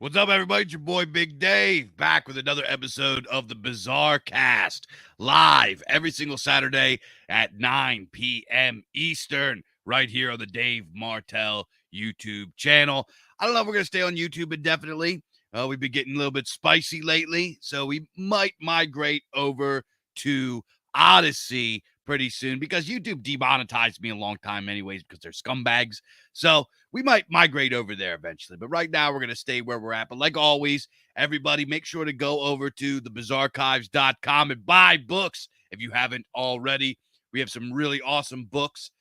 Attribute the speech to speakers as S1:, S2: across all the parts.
S1: What's up, everybody? It's your boy Big Dave back with another episode of the BIZARCAST live every single Saturday at 9 p.m. Eastern right here on the Dave Martell YouTube channel. I don't know if we're going to stay on YouTube indefinitely. We've been getting a little bit spicy lately, so we might migrate over to Odyssey pretty soon because YouTube demonetized me a long time anyways because they're scumbags. So we might migrate over there eventually. But right now, we're going to stay where we're at. But like always, everybody, make sure to go over to thebizarchives.com and buy books if you haven't already. We have some really awesome books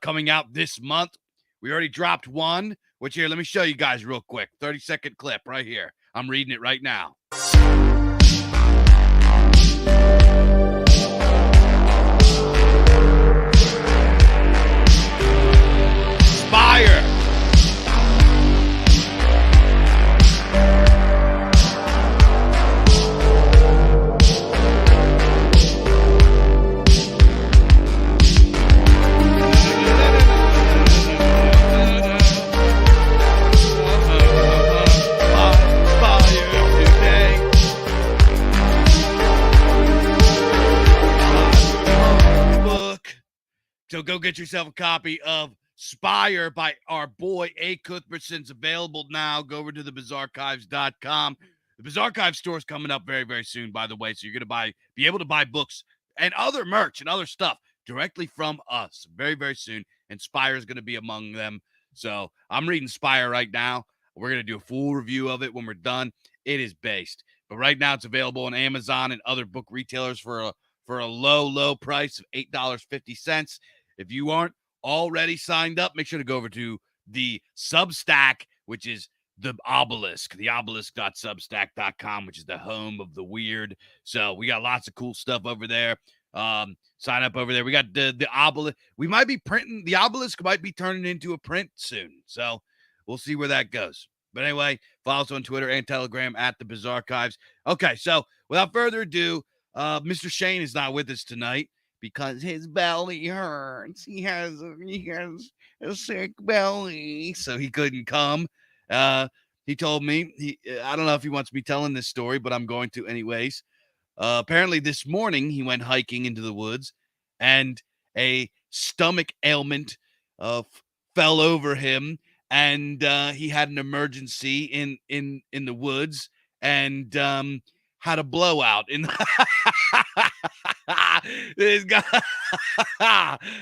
S1: coming out this month. We already dropped one, which here, let me show you guys real quick. 30-second clip right here. I'm reading it right now. Spire. So go get yourself a copy of Spire by our boy A. Cuthbertson's available now. Go over to thebizarchives.com. The BizarChives store is coming up very, very soon, by the way. So you're going to be able to buy books and other merch and other stuff directly from us very, very soon. And Spire is going to be among them. So I'm reading Spire right now. We're going to do a full review of it when we're done. It is based. But right now it's available on Amazon and other book retailers for a low, low price of $8.50. If you aren't already signed up, make sure to go over to the Substack, which is the Obelisk, theobelisk.substack.com, which is the home of the weird. So we got lots of cool stuff over there. Sign up over there. We got the Obelisk. We might be printing, the Obelisk might be turning into a print soon. So we'll see where that goes. But anyway, follow us on Twitter and Telegram at the BizarChives. Okay, so without further ado, Mr. Shane is not with us tonight because his belly hurts. He has a sick belly, so he couldn't come. He told me, I don't know if he wants me telling this story, but I'm going to anyways. Apparently this morning he went hiking into the woods and a stomach ailment fell over him, and he had an emergency in the woods and had a blowout in this guy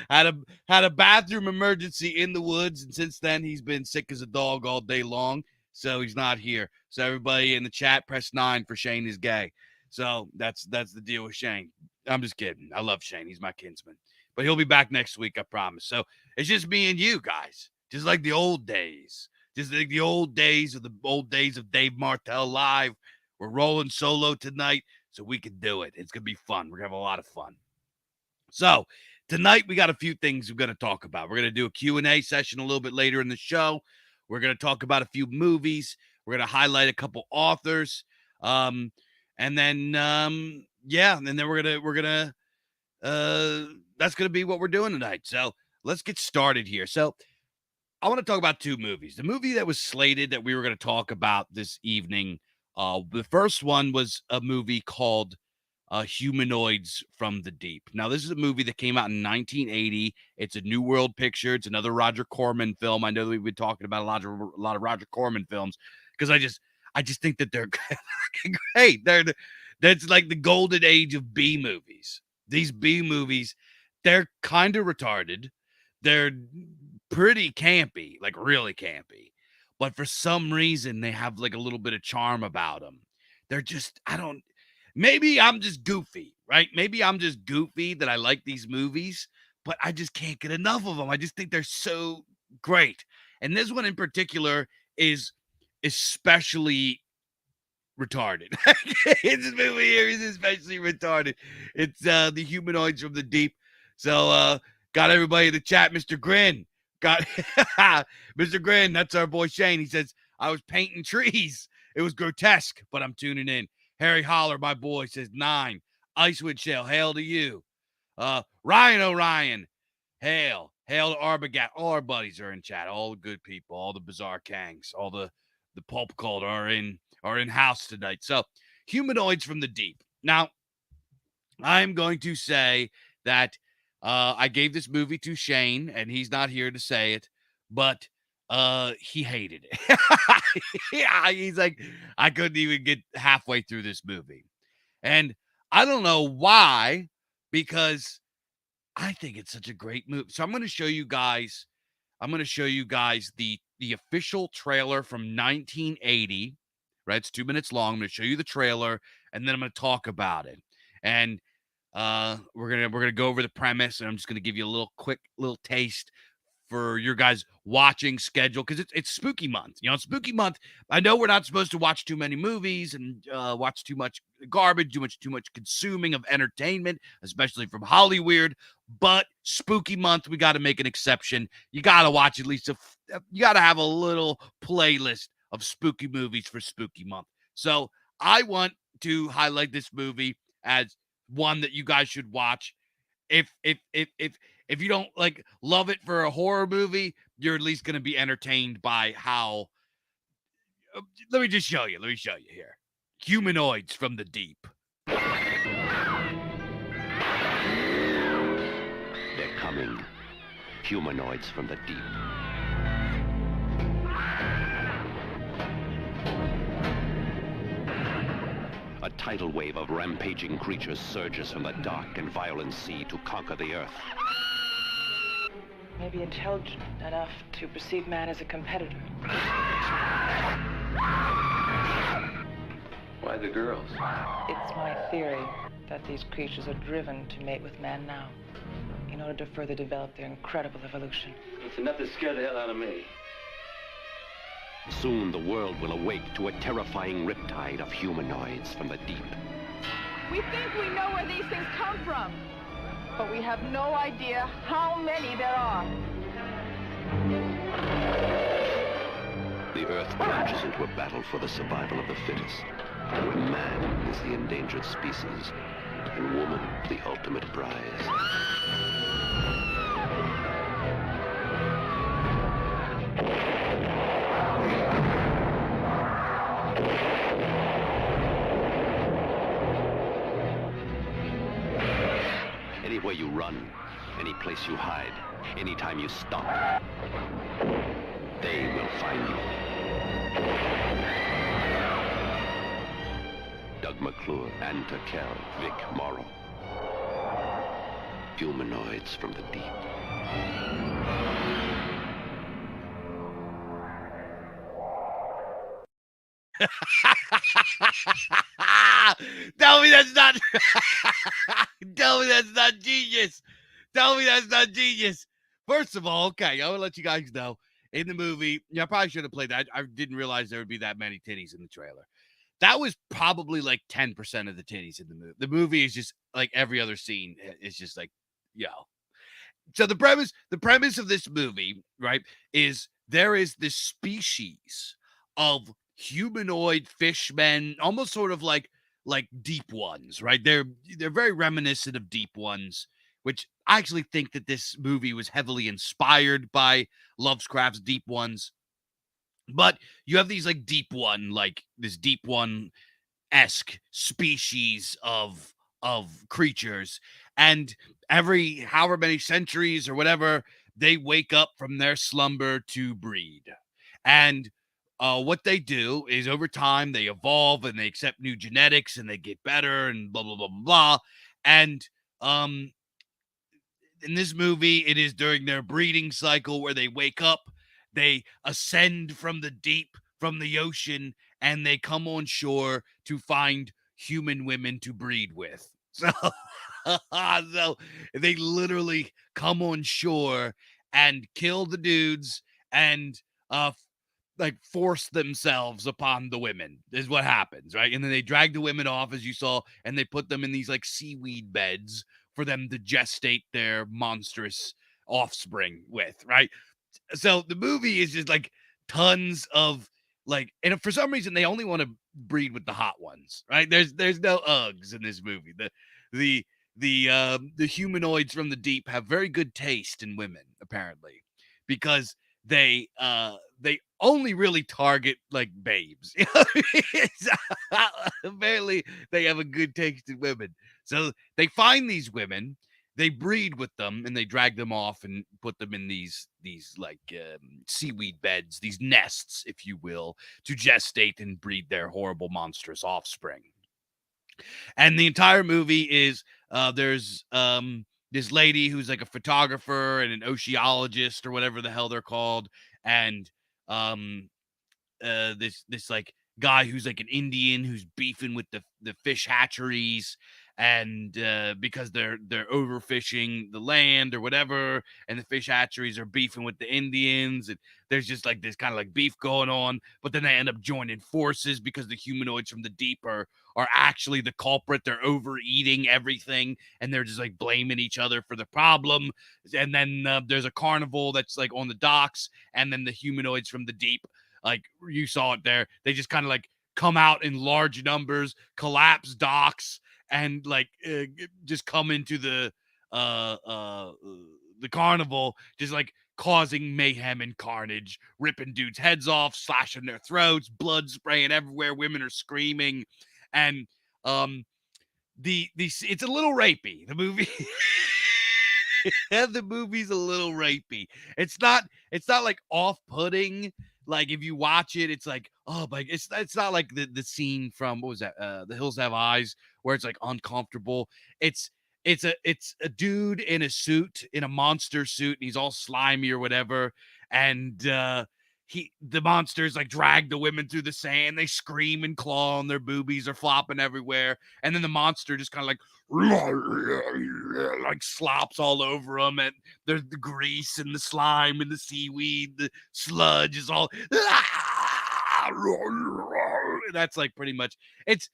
S1: had a bathroom emergency in the woods, and since then he's been sick as a dog all day long, so he's not here. So everybody in the chat, press 9 for Shane is gay. So that's the deal with Shane. I'm just kidding. I love Shane. He's my kinsman. But he'll be back next week, I promise. So it's just me and you guys, just like the old days. Just like the old days of Dave Martell Live. We're rolling solo tonight, so we can do it. It's going to be fun. We're going to have a lot of fun. So tonight we got a few things we're going to talk about. We're going to do a Q&A session a little bit later in the show. We're going to talk about a few movies. We're going to highlight a couple authors. And then that's going to be what we're doing tonight. So let's get started here. So I want to talk about two movies. The movie that was slated that we were going to talk about this evening, the first one was a movie called Humanoids from the Deep. Now, this is a movie that came out in 1980. It's a New World picture. It's another Roger Corman film. I know that we've been talking about a lot of Roger Corman films because I just think that they're great. That's like the golden age of B movies. These B movies, they're kind of retarded. They're pretty campy, like really campy. But for some reason, they have like a little bit of charm about them. They're just, maybe I'm just goofy, right? Maybe I'm just goofy that I like these movies, but I just can't get enough of them. I just think they're so great. And this one in particular is especially retarded. This movie here is especially retarded. It's the Humanoids from the Deep. So got everybody in the chat. Mr. Grin got Mr. Grin. That's our boy Shane. He says, I was painting trees. It was grotesque, but I'm tuning in. Harry Holler, my boy, says 9. Icewood Shell, hail to you. Ryan O'Ryan, hail. Hail to Arbagat. All our buddies are in chat. All the good people. All the bizarre kangs. All the the pulp cult are in house tonight. So, Humanoids from the Deep. Now, I'm going to say that I gave this movie to Shane, and he's not here to say it, but he hated it. Yeah, he's like, I couldn't even get halfway through this movie. And I don't know why, because I think it's such a great movie. So I'm going to show you guys the official trailer from 1980. Right, it's 2 minutes long. I'm going to show you the trailer, and then I'm going to talk about it. And we're gonna go over the premise, and I'm just gonna give you a quick little taste for your guys' watching schedule, because it's spooky month. Spooky month. I know we're not supposed to watch too many movies and watch too much garbage, too much consuming of entertainment, especially from Hollywood. But spooky month, we got to make an exception. You got to watch at least you got to have a little playlist of spooky movies for spooky month. So I want to highlight this movie as one that you guys should watch. If you don't love it for a horror movie, you're at least going to be entertained by how. Let me show you here. Humanoids from the Deep.
S2: They're coming. Humanoids from the Deep. A tidal wave of rampaging creatures surges from the dark and violent sea to conquer the earth.
S3: Maybe intelligent enough to perceive man as a competitor.
S4: Why the girls?
S3: It's my theory that these creatures are driven to mate with man now, in order to further develop their incredible evolution.
S4: It's enough to scare the hell out of me.
S2: Soon the world will awake to a terrifying riptide of humanoids from the deep.
S5: We think we know where these things come from, but we have no idea how many there are.
S2: The Earth plunges into a battle for the survival of the fittest, where man is the endangered species, and woman the ultimate prize. Anywhere you run, any place you hide, anytime you stop, they will find you. Doug McClure, Ann Turkel, Vic Morrow. Humanoids from the Deep.
S1: Tell me that's not. Tell me that's not genius. Tell me that's not genius. First of all, okay, I will let you guys know in the movie. I probably should have played that. I didn't realize there would be that many titties in the trailer. That was probably like 10% of the titties in the movie. The movie is just like every other scene is just like, yo. So the premise of this movie, right, is there is this species of humanoid fishmen, almost sort of like deep ones, right? They're very reminiscent of deep ones, which I actually think that this movie was heavily inspired by Lovecraft's Deep Ones. But you have these this deep one-esque species of creatures, and every however many centuries or whatever, they wake up from their slumber to breed. And what they do is over time they evolve and they accept new genetics and they get better and blah blah blah blah blah. And in this movie, it is during their breeding cycle where they wake up, they ascend from the deep, from the ocean, and they come on shore to find human women to breed with. So, so they literally come on shore and kill the dudes and force themselves upon the women is what happens, right? And then they drag the women off, as you saw, and they put them in these like seaweed beds for them to gestate their monstrous offspring with, right? So the movie is just like tons of and for some reason they only want to breed with the hot ones, right? There's no Uggs in this movie. The humanoids from the deep have very good taste in women, apparently, because they only really target like babes. You know what I mean? Apparently they have a good taste in women. So they find these women, they breed with them, and they drag them off and put them in these like seaweed beds, these nests, if you will, to gestate and breed their horrible, monstrous offspring. And the entire movie is there's this lady who's like a photographer and an oceologist or whatever the hell they're called, and um this like guy who's like an Indian who's beefing with the fish hatcheries, and because they're overfishing the land or whatever, and the fish hatcheries are beefing with the Indians, and there's just like this kind of like beef going on, but then they end up joining forces because the humanoids from the deep are actually the culprit. They're overeating everything, and they're just like blaming each other for the problem. And then there's a carnival that's like on the docks, and then the humanoids from the deep, like you saw it there, they just kind of like come out in large numbers, collapse docks, and like just come into uh uh the carnival, just like causing mayhem and carnage, ripping dudes' heads off, slashing their throats, blood spraying everywhere, women are screaming, and the it's a little rapey, the movie. The movie's a little rapey. It's not like off-putting. Like if you watch it, it's like, oh my, it's not like the scene from, what was that? The Hills Have Eyes, where it's like uncomfortable. It's it's a dude in a suit, in a monster suit, and he's all slimy or whatever. And the monsters like drag the women through the sand. They scream and claw, and their boobies are flopping everywhere. And then the monster just kind of like slops all over them, and there's the grease and the slime and the seaweed, the sludge is all. That's like pretty much it's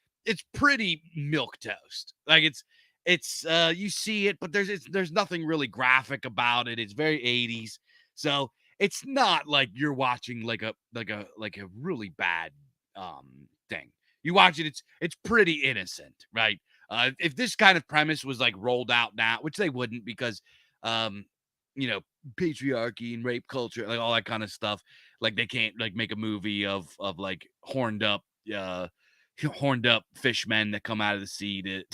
S1: pretty milk toast. Like it's you see it, but there's nothing really graphic about it. It's very 80s, so it's not like you're watching like a really bad thing. You watch it, it's pretty innocent, right? If this kind of premise was like rolled out now, which they wouldn't, because you know, patriarchy and rape culture, like all that kind of stuff, like they can't like make a movie of like horned up fishmen that come out of the sea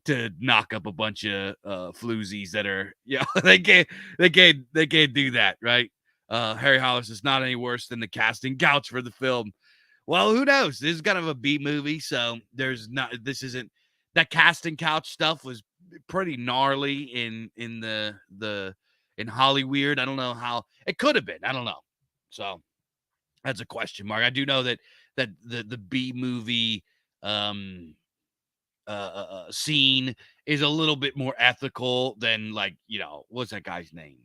S1: to knock up a bunch of floozies that are, they can't do that, right? Harry Hollis is not any worse than the casting couch for the film. Well, who knows? This is kind of a B movie, so this isn't, that casting couch stuff was pretty gnarly in in Hollyweird. I don't know how it could have been. I don't know. So that's a question mark. I do know that the B movie scene is a little bit more ethical than, like, what's that guy's name?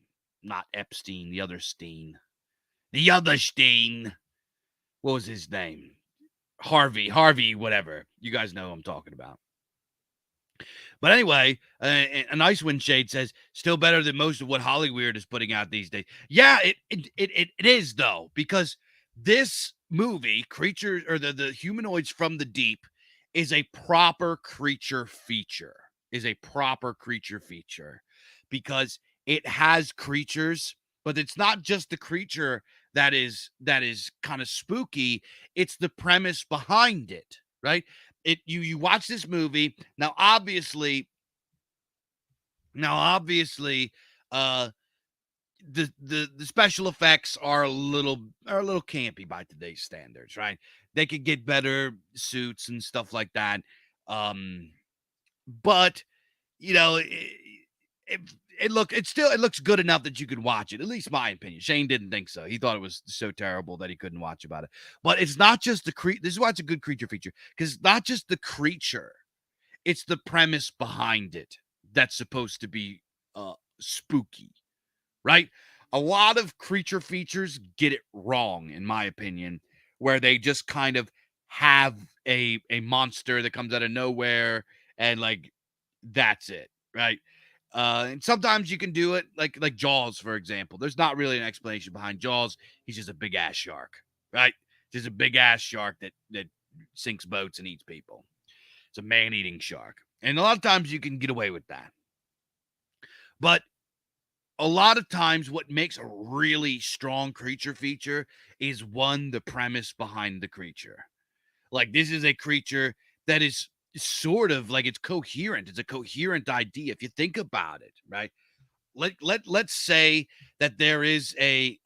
S1: Not Epstein, the other Steen. The other Steen. What was his name? Harvey, whatever. You guys know who I'm talking about. But anyway, an Icewind Shade says, still better than most of what Hollyweird is putting out these days. Yeah, it is, though, because this movie, Creatures, or the Humanoids from the Deep, is a proper creature feature. Because it has creatures, but it's not just the creature that is kind of spooky. It's the premise behind it, right? You watch this movie now. Obviously, the special effects are a little campy by today's standards, right? They could get better suits and stuff like that, but it looks good enough that you could watch it. At least my opinion. Shane didn't think so. He thought it was so terrible that he couldn't watch about it. But it's not just the this is why it's a good creature feature, because it's not just the creature, it's the premise behind it that's supposed to be spooky, right? A lot of creature features get it wrong, in my opinion, where they just kind of have a monster that comes out of nowhere, and like that's it, right? And sometimes you can do it like Jaws, for example. There's not really an explanation behind Jaws. He's just a big ass shark, right? Just a big ass shark that sinks boats and eats people. It's a man-eating shark. And a lot of times you can get away with that. But a lot of times what makes a really strong creature feature is one, the premise behind the creature. Like, this is a creature that is sort of like, it's coherent. It's a coherent idea if you think about it, right? Let's say that there is a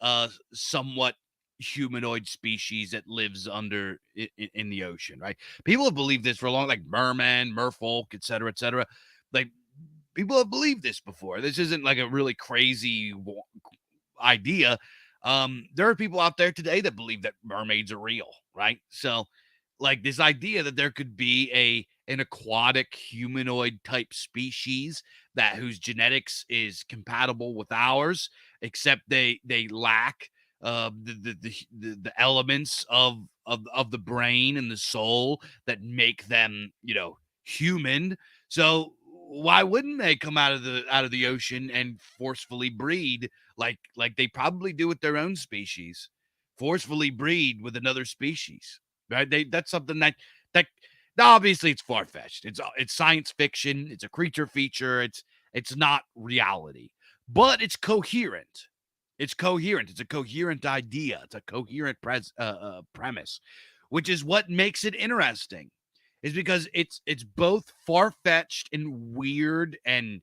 S1: somewhat humanoid species that lives under in the ocean, right? People have believed this for a long, like merman, merfolk, et cetera. Like, people have believed this before. This isn't like a really crazy idea. There are people out there today that believe that mermaids are real, right? So, like, this idea that there could be an aquatic humanoid type species that whose genetics is compatible with ours, except they lack the elements of the brain and the soul that make them, human. So why wouldn't they come out of the ocean and forcefully breed like they probably do with their own species, forcefully breed with another species, right? That's something that now, obviously it's far-fetched. It's science fiction. It's a creature feature. It's not reality, but it's coherent. It's coherent. It's a coherent idea. It's a coherent premise, which is what makes it interesting. Is because it's both far-fetched and weird and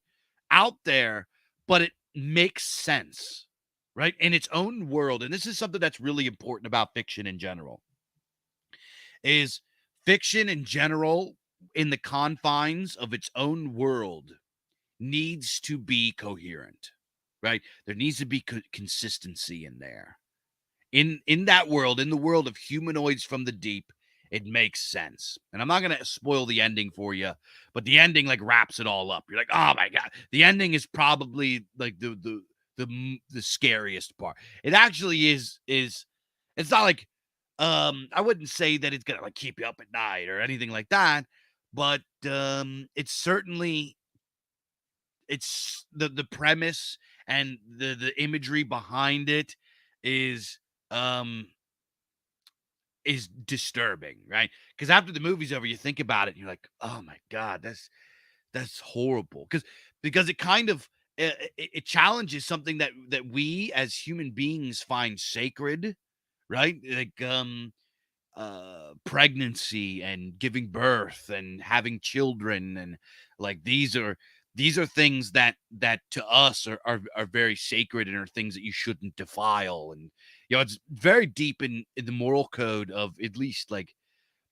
S1: out there, but it makes sense, right? In its own world. And this is something that's really important about fiction in general. Is fiction in general, in the confines of its own world, needs to be coherent, right? There needs to be consistency in there. In that world, in the world of humanoids from the deep, it makes sense. And I'm not going to spoil the ending for you, but the ending like wraps it all up. You're like, "Oh my god." The ending is probably like the scariest part. It actually is it's not like I wouldn't say that it's going to like keep you up at night or anything like that, but it's certainly it's the premise and the imagery behind it is um is disturbing, right? Because after the movie's over, you think about it and you're like, "Oh my god, that's horrible." Because it kind of it challenges something that we as human beings find sacred, right? Like pregnancy and giving birth and having children, and like these are things that to us are very sacred and are things that you shouldn't defile. And it's very deep in the moral code of at least like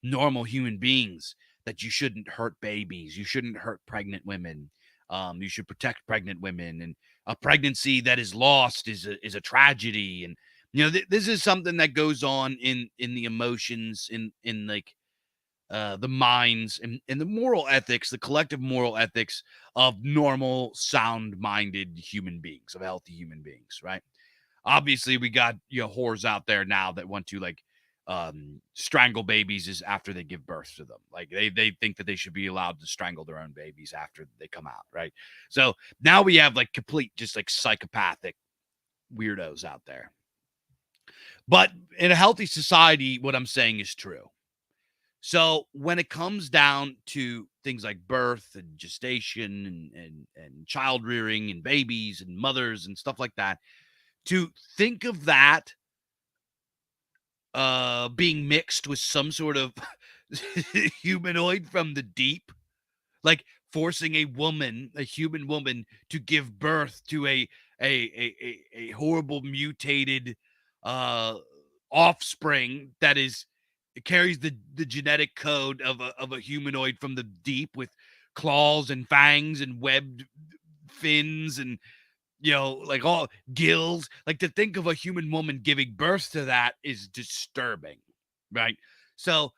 S1: normal human beings, that you shouldn't hurt babies, you shouldn't hurt pregnant women, you should protect pregnant women, and a pregnancy that is lost is a tragedy. And this is something that goes on in the emotions, in like the minds and the moral ethics, the collective moral ethics of normal sound-minded human beings, of healthy human beings, right? Obviously we got whores out there now that want to like strangle babies is after they give birth to them. Like they think that they should be allowed to strangle their own babies after they come out, right? So now we have like complete just like psychopathic weirdos out there. But in a healthy society, what I'm saying is true. So when it comes down to things like birth and gestation and child rearing and babies and mothers and stuff like that, to think of that being mixed with some sort of humanoid from the deep, like forcing a human woman, to give birth to a horrible mutated offspring that is carries the genetic code of a humanoid from the deep, with claws and fangs and webbed fins and like all gills. Like, to think of a human woman giving birth to that is disturbing, right? So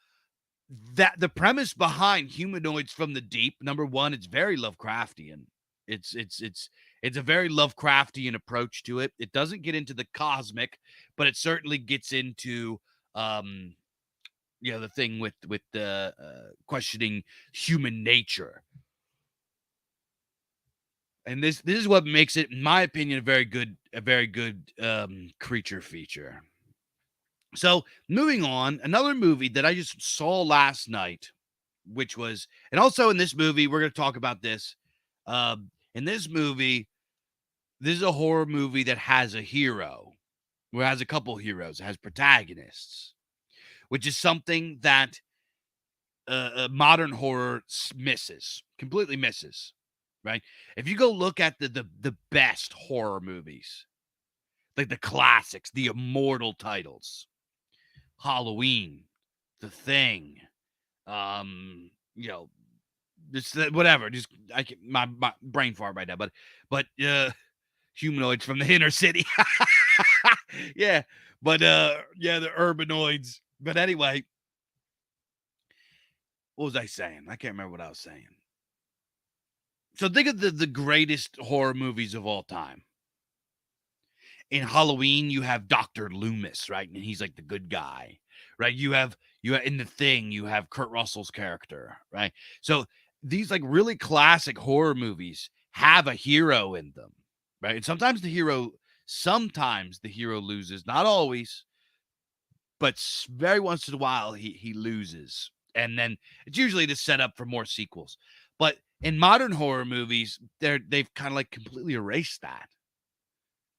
S1: that the premise behind humanoids from the deep, number one, it's very Lovecraftian. It's a very Lovecraftian approach to it. It doesn't get into the cosmic, but it certainly gets into the thing with the questioning human nature. And this is what makes it, in my opinion, a very good creature feature. So moving on, another movie that I just saw last night, which was, and also in this movie, we're going to talk about this. In this movie, this is a horror movie that has a hero, or has a couple heroes, it has protagonists, which is something that modern horror completely misses, right? If you go look at the best horror movies, like the classics, the immortal titles, Halloween, The Thing, you know, just whatever. Just my brain fart right now, but Humanoids from the inner city, yeah, but yeah, the Urbanoids. But anyway, what was I saying? I can't remember what I was saying. So think of the greatest horror movies of all time. In Halloween, you have Dr. Loomis, right? And he's like the good guy, right? You have in The Thing, you have Kurt Russell's character, right? So these like really classic horror movies have a hero in them, right? And sometimes the hero loses, not always, but very once in a while he loses. And then it's usually to set up for more sequels. But in modern horror movies, they've kind of like completely erased that.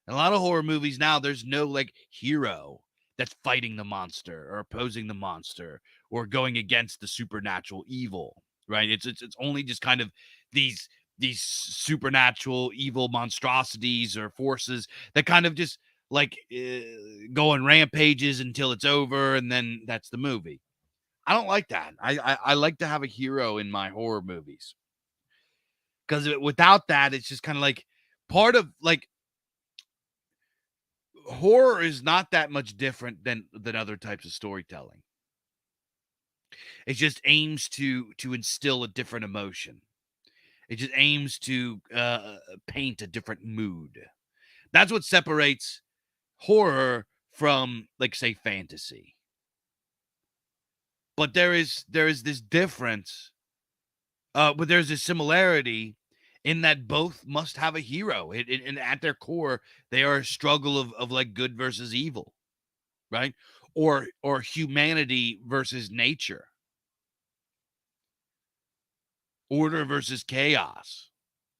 S1: In a lot of horror movies now, there's no like hero that's fighting the monster or opposing the monster or going against the supernatural evil, right? It's only just kind of these supernatural evil monstrosities or forces that kind of just like go on rampages until it's over, and then that's the movie. I don't like that. I like to have a hero in my horror movies, because without that, it's just kind of like part of like horror is not that much different than other types of storytelling. It just aims to instill a different emotion. It just aims to paint a different mood. That's what separates horror from, like, say, fantasy. But there is this difference, but there's a similarity in that both must have a hero. And at their core, they are a struggle of like good versus evil, right? Or humanity versus nature, order versus chaos,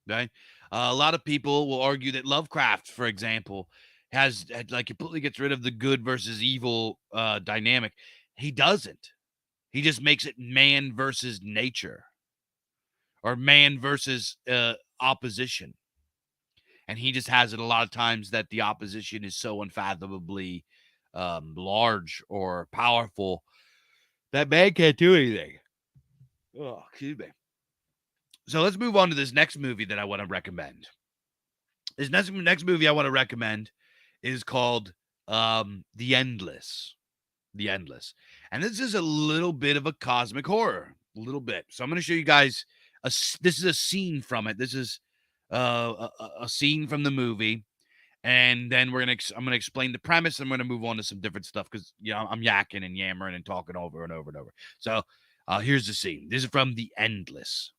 S1: right? A lot of people will argue that Lovecraft, for example, has like completely gets rid of the good versus evil dynamic. He doesn't. He just makes it man versus nature, or man versus opposition. And he just has it a lot of times that the opposition is so unfathomably large or powerful that man can't do anything. Oh, excuse me. So let's move on to this next movie that I want to recommend. This next movie I want to recommend is called The Endless. The Endless. And this is a little bit of a cosmic horror. A little bit. So I'm going to show you guys this is a scene from it. This is a scene from the movie, and then I'm gonna explain the premise. I'm gonna move on to some different stuff because I'm yakking and yammering and talking over and over and over. So here's the scene. This is from The Endless.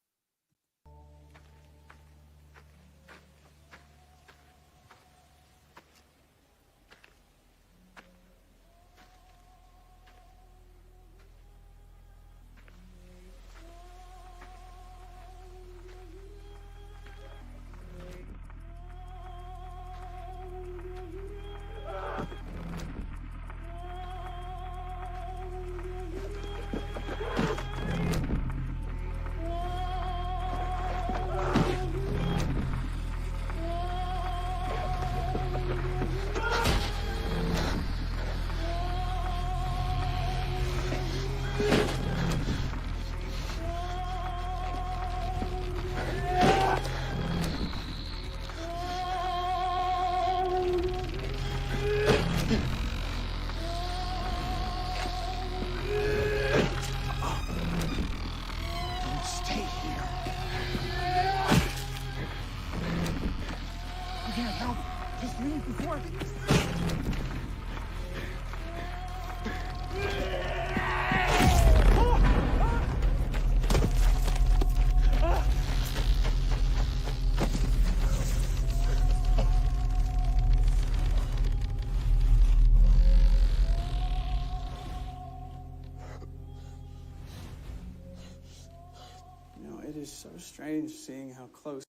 S6: It is so strange seeing how close.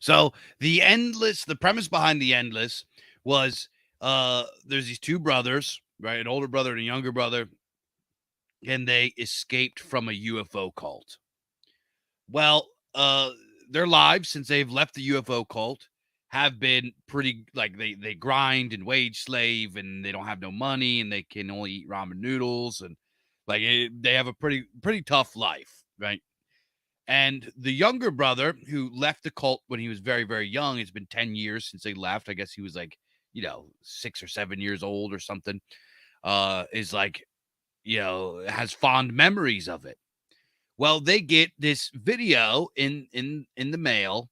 S1: So the premise behind the Endless was there's these two brothers, right? An older brother and a younger brother, and they escaped from a UFO cult. Well, their lives since they've left the UFO cult have been pretty like they grind and wage slave, and they don't have no money, and they can only eat ramen noodles, and they have a pretty tough life, right? And the younger brother, who left the cult when he was very, very young, it's been 10 years since they left. I guess he was like, 6 or 7 years old or something, is like, has fond memories of it. Well, they get this video in the mail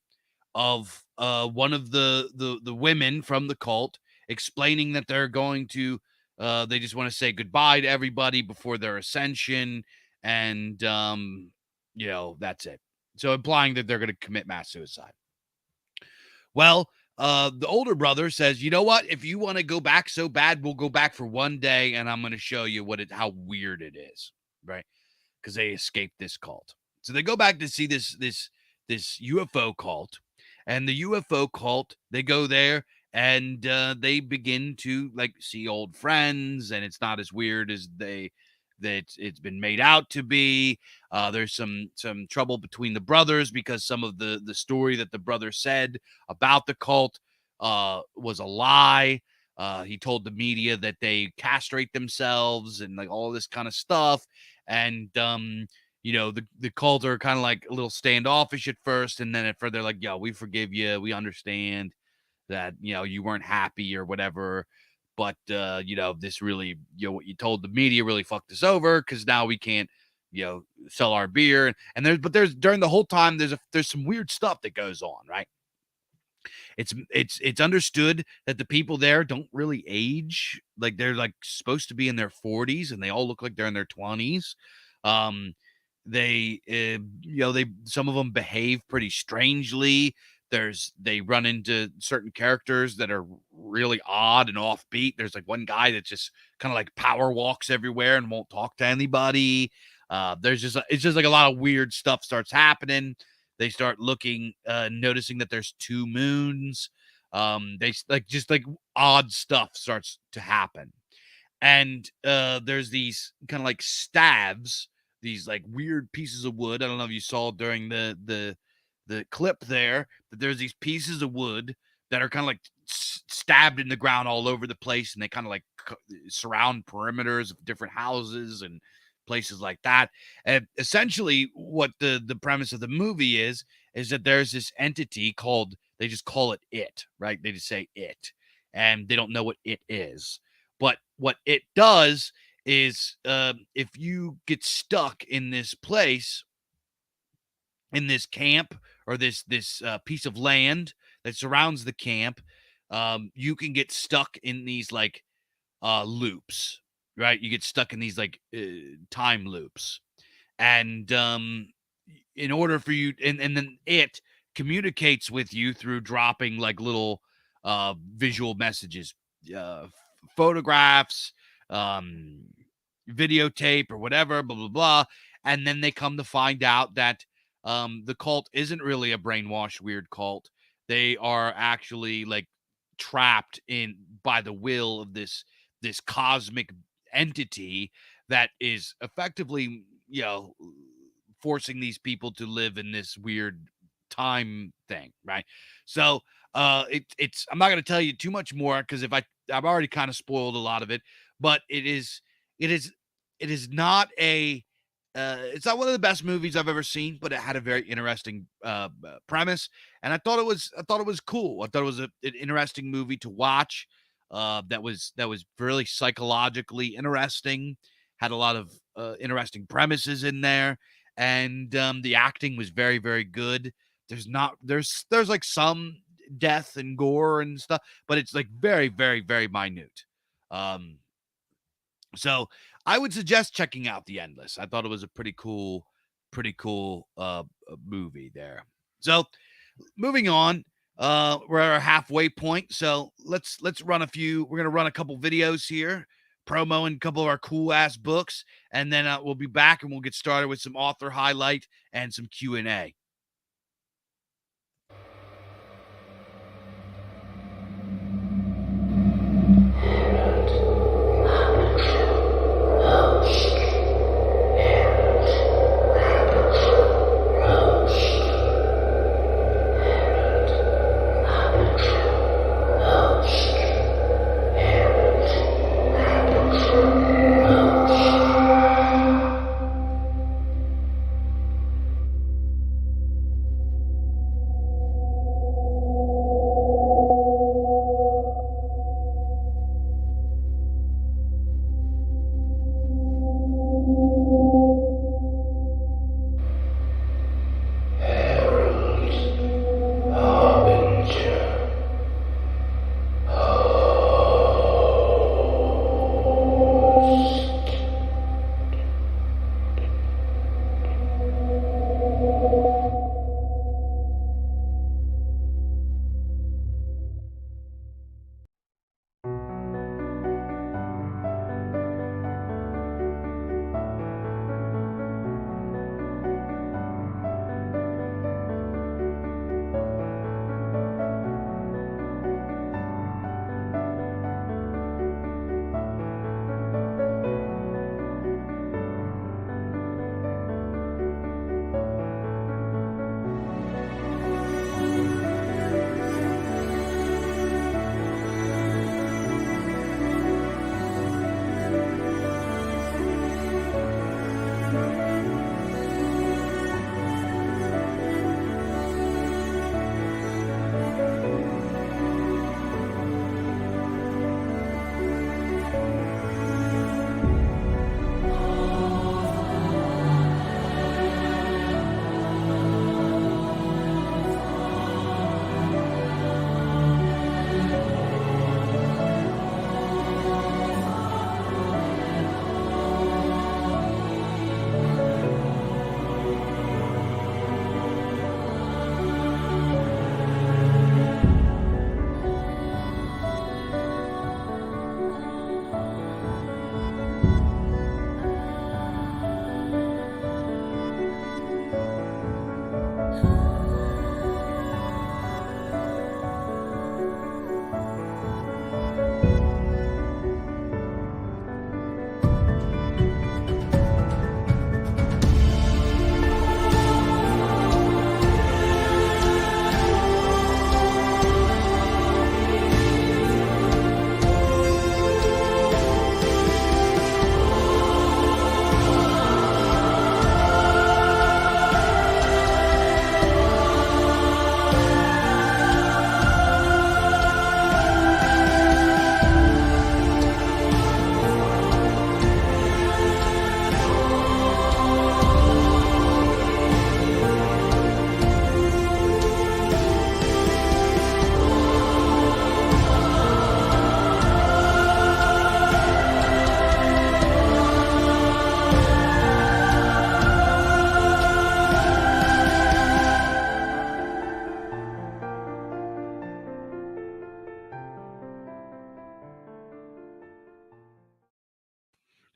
S1: of one of the women from the cult explaining that they're going to they just want to say goodbye to everybody before their ascension, and that's it. So implying that they're going to commit mass suicide. Well, the older brother says, you know what? If you want to go back so bad, we'll go back for one day, and I'm going to show you how weird it is, right? Because they escaped this cult. So they go back to see this UFO cult, and the UFO cult, they go there, and they begin to like see old friends, and it's not as weird as it's been made out to be. There's some trouble between the brothers because some of the story that the brother said about the cult was a lie. He told the media that they castrate themselves and like all this kind of stuff. And the cult are kind of like a little standoffish at first, and then at further they're like, "Yo, we forgive you. We understand that you weren't happy or whatever, but this really what you told the media really fucked us over because now we can't sell our beer." And there's during the whole time there's some weird stuff that goes on, right? It's understood that the people there don't really age. Like they're like supposed to be in their 40s, and they all look like they're in their 20s. They some of them behave pretty strangely. They run into certain characters that are really odd and offbeat. There's like one guy that just kind of like power walks everywhere and won't talk to anybody. It's just like a lot of weird stuff starts happening. They start noticing that there's two moons. They just odd stuff starts to happen. And there's these kind of like stabs, these like weird pieces of wood. I don't know if you saw during the clip there that there's these pieces of wood that are kind of like stabbed in the ground all over the place, and they kind of like surround perimeters of different houses and places like that. And essentially what the premise of the movie is that there's this entity called, they just call it, right? They just say it, and they don't know what it is. But what it does is if you get stuck in this place, in this camp, or this piece of land that surrounds the camp, you can get stuck in these like loops, right? You get stuck in these like time loops. And in order for you, and then it communicates with you through dropping like little visual messages, photographs, videotape or whatever, blah blah blah. And then they come to find out that the cult isn't really a brainwashed weird cult. They are actually like trapped in by the will of this cosmic entity that is effectively forcing these people to live in this weird time thing, right? So it's I'm not going to tell you too much more because I've already kind of spoiled a lot of it, but it is not it's not one of the best movies I've ever seen, but it had a very interesting premise, and I thought it was cool. I thought it was an interesting movie to watch. That was really psychologically interesting. Had a lot of interesting premises in there, and the acting was very, very good. There's like some death and gore and stuff, but it's like very, very, very minute. So I would suggest checking out The Endless. I thought it was a pretty cool movie there. So moving on, we're at our halfway point. So let's run we're going to run a couple videos here, promoing a couple of our cool ass books. And then we'll be back and we'll get started with some author highlight and some Q&A.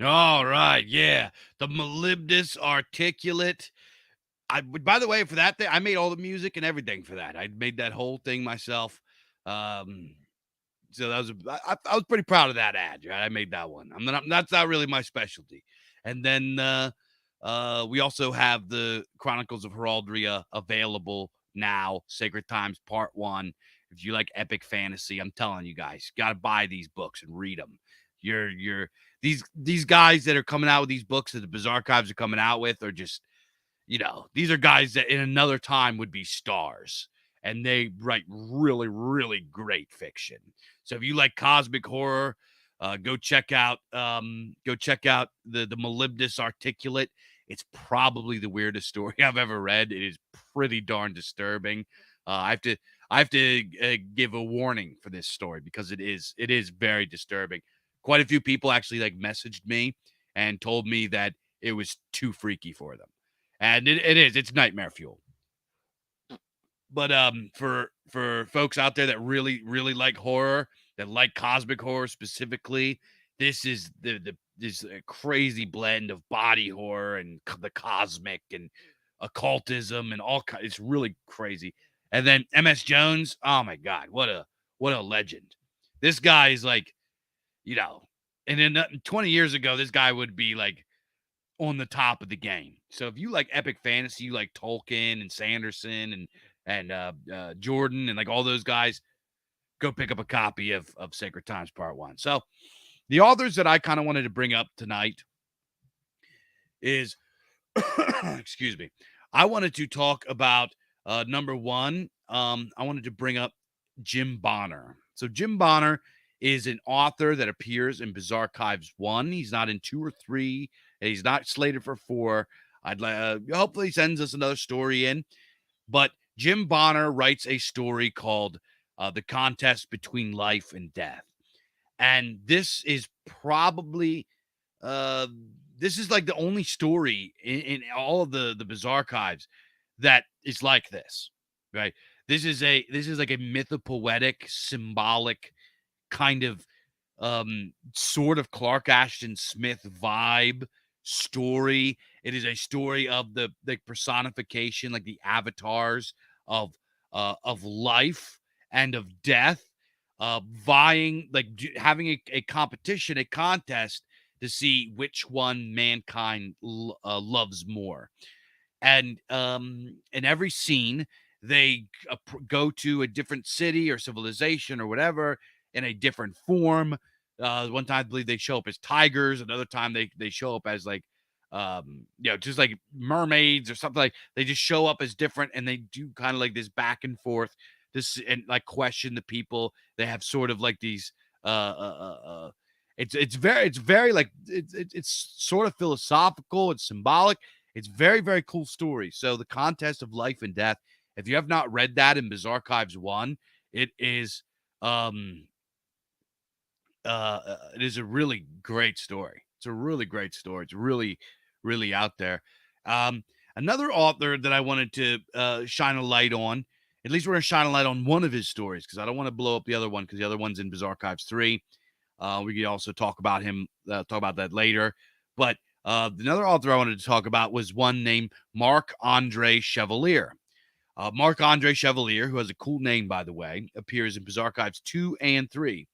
S1: All right, yeah. The molybdenous articulate. By the way, for that thing, I made all the music and everything for that. I made that whole thing myself. Um, so that was I was pretty proud of that ad. Right? I made that one. That's not really my specialty. And then we also have the Chronicles of Heraldria available now. Sacred Times Part 1. If you like epic fantasy, I'm telling you guys, you got to buy these books and read them. You're these guys that are coming out with these books that the Bizarre Archives are coming out with are just, these are guys that in another time would be stars, and they write really, really great fiction. So if you like cosmic horror, go check out the Molybdenous Articulate. It's probably the weirdest story I've ever read. It is pretty darn disturbing. I have to give a warning for this story because it is very disturbing. Quite a few people actually like messaged me and told me that it was too freaky for them. And it's nightmare fuel. But for folks out there that really, really like horror, that like cosmic horror specifically, this is this crazy blend of body horror and the cosmic and occultism and all kinds. It's really crazy. And then MS Jones, oh my God, what a legend. This guy is like, and then 20 years ago, this guy would be like on the top of the game. So if you like epic fantasy, you like Tolkien and Sanderson and Jordan and like all those guys, go pick up a copy of Sacred Times Part 1. So the authors that I kind of wanted to bring up tonight is, excuse me, I wanted to talk about number one. I wanted to bring up Jim Bonner. So Jim Bonner is an author that appears in BIZARCAST 1. He's not in 2 or 3, and he's not slated for 4. Hopefully he sends us another story in. But Jim Bonner writes a story called The Contest Between Life and Death. And this is probably this is like the only story in all of the BIZARCAST that is like this, right? This is like a mythopoetic, symbolic kind of sort of Clark Ashton Smith vibe story. It is a story of the personification, like the avatars of life and of death, vying, like having a competition, a contest to see which one mankind loves more. And in every scene, they go to a different city or civilization or whatever in a different form. One time, I believe they show up as tigers. Another time, they show up as like, just like mermaids or something. Like they just show up as different, and they do kind of like this back and forth, this and like question the people. They have sort of like these. It's very like it's sort of philosophical. It's symbolic. It's very, very cool story. So the Contest of Life and Death. If you have not read that in BIZARCAST 1, it is it is a really great story. It's a really great story. It's really, really out there. Another author that I wanted to shine a light on, at least we're going to shine a light on one of his stories because I don't want to blow up the other one because the other one's in BIZARCAST 3. We can also talk about him, talk about that later. But another author I wanted to talk about was one named Marc-Andre Chevalier. Marc-Andre Chevalier, who has a cool name, by the way, appears in BIZARCAST 2 and 3.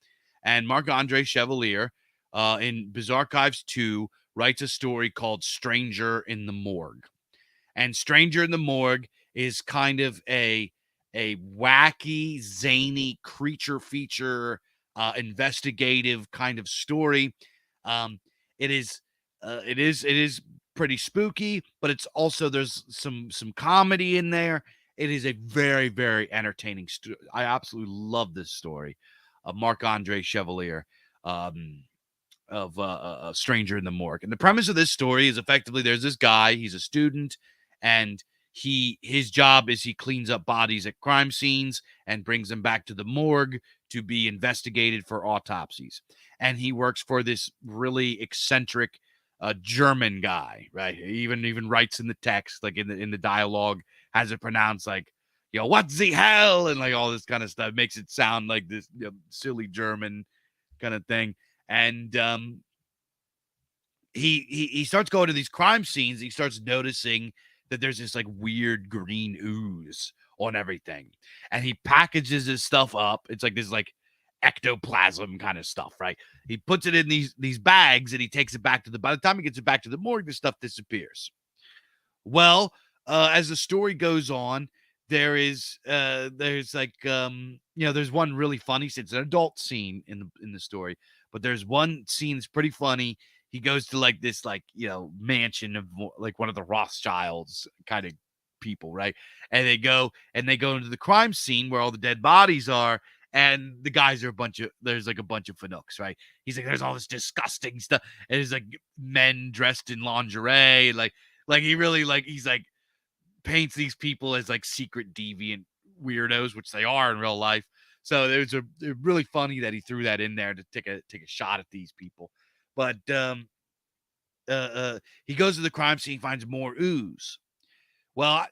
S1: And Marc-Andre Chevalier in BIZARCAST 2 writes a story called Stranger in the Morgue. And Stranger in the Morgue is kind of a wacky, zany creature feature, investigative kind of story. It is pretty spooky, but it's also there's some comedy in there. It is a very, very entertaining story. I absolutely love this story. Marc-Andre Chevalier of a Stranger in the Morgue. And the premise of this story is effectively there's this guy, he's a student, and his job is he cleans up bodies at crime scenes and brings them back to the morgue to be investigated for autopsies. And he works for this really eccentric German guy, right? He even writes in the text, like in the dialogue, has it pronounced like, what the hell? And like all this kind of stuff makes it sound like this silly German kind of thing. And he starts going to these crime scenes. He starts noticing that there's this like weird green ooze on everything, and he packages his stuff up. It's like this like ectoplasm kind of stuff, right? He puts it in these bags and he takes it back to the. By the time he gets it back to the morgue, the stuff disappears. Well, as the story goes on, there's like there's one really funny. It's an adult scene in the story, but there's one scene that's pretty funny. He goes to like this like mansion of like one of the Rothschilds kind of people, right? And they go into the crime scene where all the dead bodies are, and the guys are there's like a bunch of fanooks, right? He's like, there's all this disgusting stuff, and there's like men dressed in lingerie, like he really like he's like paints these people as like secret deviant weirdos, which they are in real life. So it really funny that he threw that in there to take a shot at these people. But he goes to the crime scene, finds more ooze. Well,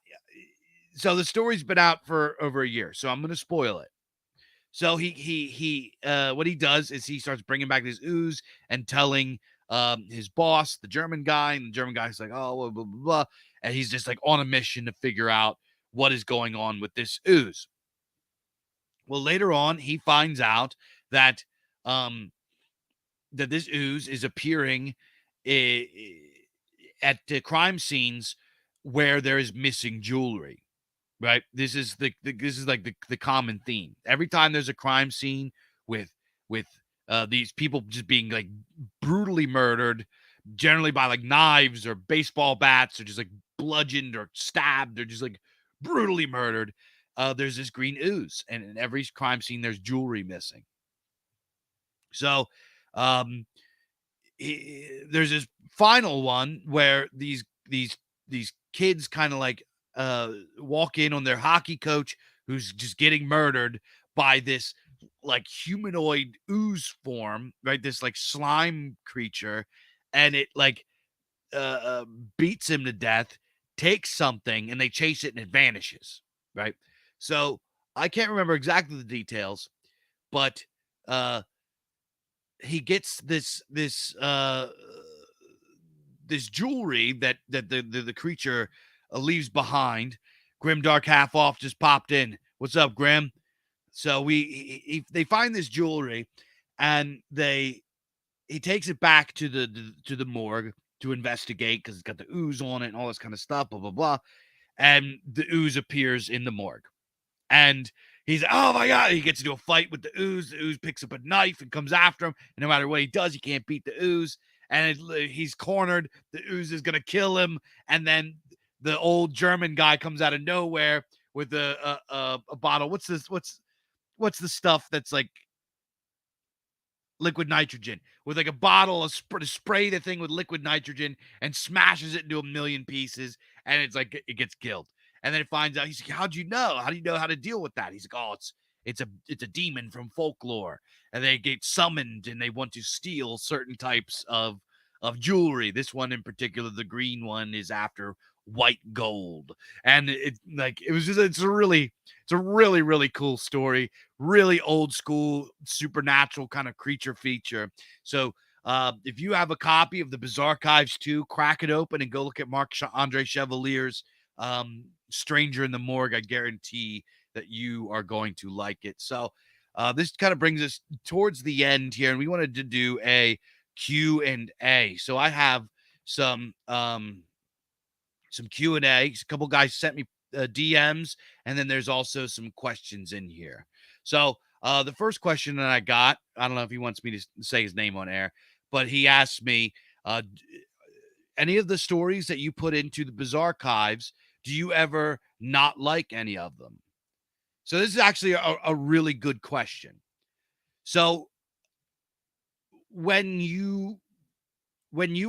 S1: so the story's been out for over a year, so I'm going to spoil it. So he what he does is he starts bringing back this ooze and telling his boss, the German guy, and the German guy's like, oh, blah, blah, blah, blah. And he's just like on a mission to figure out what is going on with this ooze. Well, later on, he finds out that that this ooze is appearing at the crime scenes where there is missing jewelry. Right. This is like the common theme. Every time there's a crime scene with these people just being like brutally murdered, generally by like knives or baseball bats, or just like bludgeoned or stabbed, or just like brutally murdered. There's this green ooze, and in every crime scene, there's jewelry missing. So, there's this final one where these kids kind of like walk in on their hockey coach who's just getting murdered by this like humanoid ooze form, right? This like slime creature, and it like beats him to death, takes something, and they chase it and it vanishes, right? So I can't remember exactly the details, but he gets this jewelry that the creature leaves behind. Grimdark half off just popped in. What's up, Grim? So they find this jewelry, and he takes it back to the morgue to investigate because it's got the ooze on it and all this kind of stuff, blah blah blah. And the ooze appears in the morgue, and he's, oh my God, he gets into a fight with the ooze. The ooze picks up a knife and comes after him, and no matter what he does, he can't beat the ooze, and he's cornered. The ooze is gonna kill him, and then the old German guy comes out of nowhere with a bottle. What's this? What's the stuff that's like liquid nitrogen, with like a bottle of spray the thing with liquid nitrogen and smashes it into a million pieces, and it's like it gets killed. And then it finds out, he's like, how'd you know? How do you know how to deal with that? He's like, oh, it's a demon from folklore, and they get summoned and they want to steal certain types of jewelry. This one in particular, the green one, is after white gold. And it's a really really cool story, really old school supernatural kind of creature feature. So if you have a copy of the BIZARCAST 2, crack it open and go look at Marc-Andre Chevalier's Stranger in the Morgue. I guarantee that you are going to like it. So this kind of brings us towards the end here, and we wanted to do a Q&A. So I have some Q&A. A couple guys sent me DMs, and then there's also some questions in here. So the first question that I got, I don't know if he wants me to say his name on air, but he asked me, any of the stories that you put into the BIZARCAST, do you ever not like any of them? So this is actually a really good question. So when you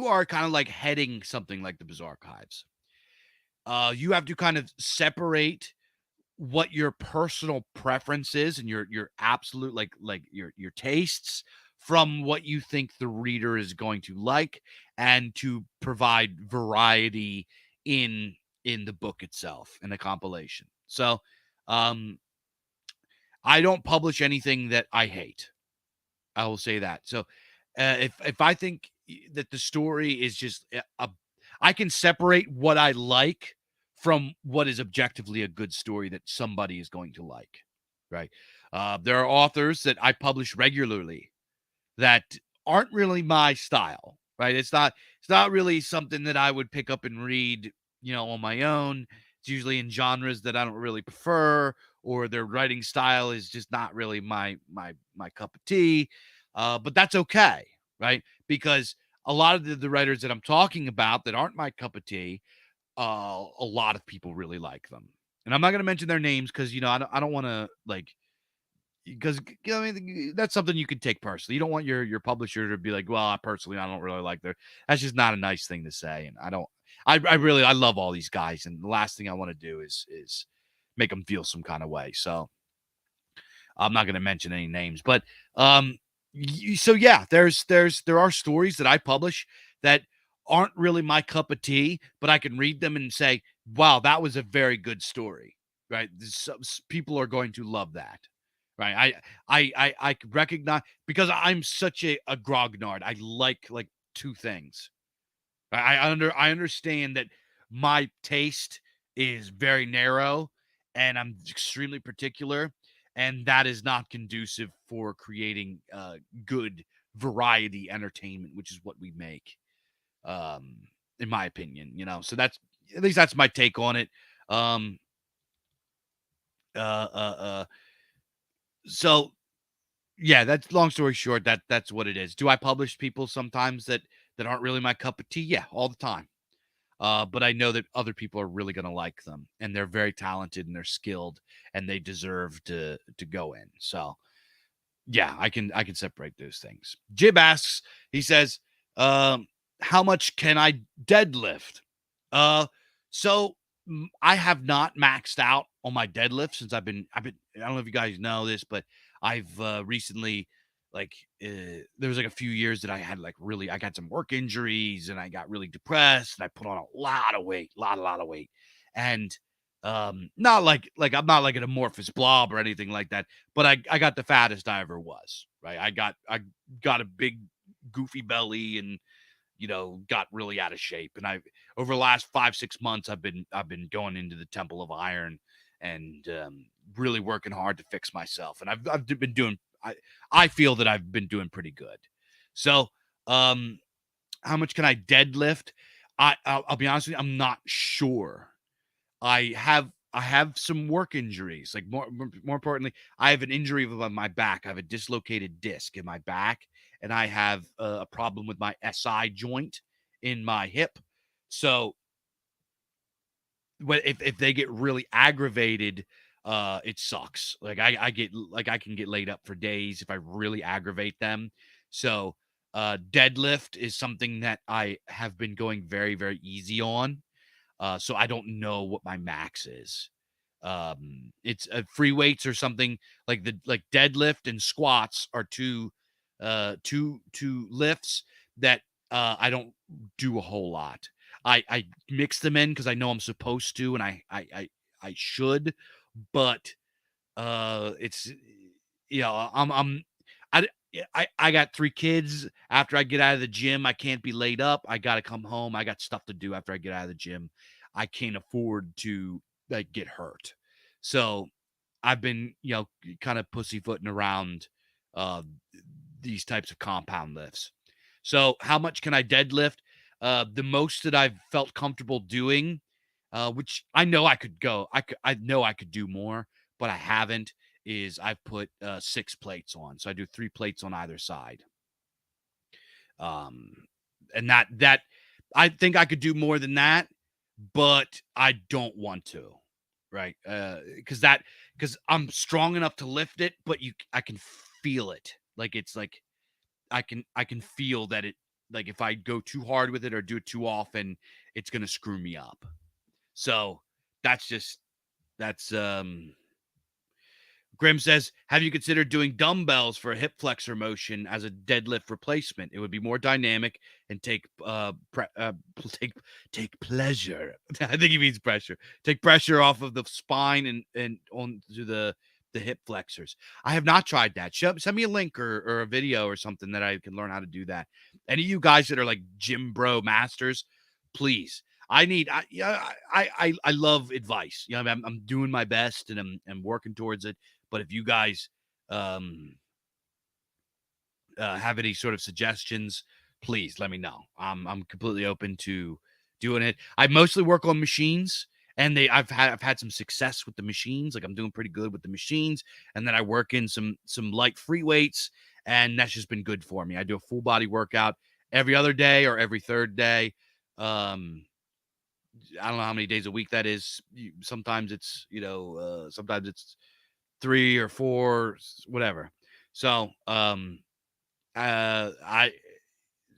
S1: are kind of like heading something like the BIZARCAST, you have to kind of separate what your personal preference is and your absolute like your tastes from what you think the reader is going to like, and to provide variety in the book itself, in the compilation. So I don't publish anything that I hate. I will say that. So if I think that the story is just I can separate what I like from what is objectively a good story that somebody is going to like, right? There are authors that I publish regularly that aren't really my style, right? It's not really something that I would pick up and read, on my own. It's usually in genres that I don't really prefer, or their writing style is just not really my cup of tea. But that's okay, right? Because a lot of the writers that I'm talking about that aren't my cup of tea, a lot of people really like them. And I'm not going to mention their names because I don't want to because I mean that's something you can take personally. You don't want your publisher to be like, well, I don't really like their. That's just not a nice thing to say, and I don't. I love all these guys, and the last thing I want to do is make them feel some kind of way. So I'm not going to mention any names, but so yeah, there are stories that I publish that aren't really my cup of tea, but I can read them and say, wow, that was a very good story, right? People are going to love that. Right. I recognize because I'm such a grognard. I like two things. I understand that my taste is very narrow and I'm extremely particular, and that is not conducive for creating good variety entertainment, which is what we make. In my opinion, So that's at least that's my take on it. Um uh uh uh so Yeah, that's long story short, that's what it is. Do I publish people sometimes that aren't really my cup of tea? Yeah, all the time. But I know that other people are really gonna like them, and they're very talented and they're skilled, and they deserve to go in. So yeah, I can separate those things. Jib asks, he says, how much can I deadlift? Uh, so I have not maxed out on my deadlift since I've been. I don't know if you guys know this, but I've recently like there was like a few years that I had I got some work injuries and I got really depressed and I put on a lot of weight, lot of weight, and not like I'm not like an amorphous blob or anything like that, but I got the fattest I ever was, right? I got a big goofy belly and got really out of shape. And over the last 5-6 months, I've been going into the Temple of Iron and really working hard to fix myself. And I've been doing. I feel that I've been doing pretty good. So, how much can I deadlift? I'll be honest with you, I'm not sure. I have some work injuries. Like more importantly, I have an injury on my back. I have a dislocated disc in my back, and I have a problem with my SI joint in my hip. So if they get really aggravated, it sucks. Like I can get laid up for days if I really aggravate them. So deadlift is something that I have been going very, very easy on. So I don't know what my max is. It's free weights or something like deadlift and squats are two lifts that I don't do a whole lot. I mix them in because I know I'm supposed to and I should, but it's I I got 3 kids. After I get out of the gym, I can't be laid up. I got to come home. I got stuff to do after I get out of the gym. I can't afford to get hurt. So I've been, kind of pussyfooting around uh these types of compound lifts. So how much can I deadlift? The most that I've felt comfortable doing, which I know I could go. I know I could do more, but I haven't, is I've put 6 plates on. So I do 3 plates on either side. Um and that I think I could do more than that, but I don't want to. Right? Because I'm strong enough to lift it, but I can feel it. Like it's like I can feel that it, like if I go too hard with it or do it too often, it's gonna screw me up. So that's Grim says, have you considered doing dumbbells for a hip flexor motion as a deadlift replacement? It would be more dynamic and take pleasure. I think he means pressure. Take pressure off of the spine and onto the hip flexors. I have not tried that. Send me a link or a video or something that I can learn how to do that. Any of you guys that are like gym bro masters, please. I love advice. You know, I'm doing my best and I'm working towards it. But if you guys have any sort of suggestions, please let me know. I'm completely open to doing it. I mostly work on machines, and I've had some success with the machines. Like I'm doing pretty good with the machines, and then I work in some light free weights, and that's just been good for me. I do a full body workout every other day or every third day. I don't know how many days a week that is. Sometimes it's sometimes it's 3 or 4, whatever. So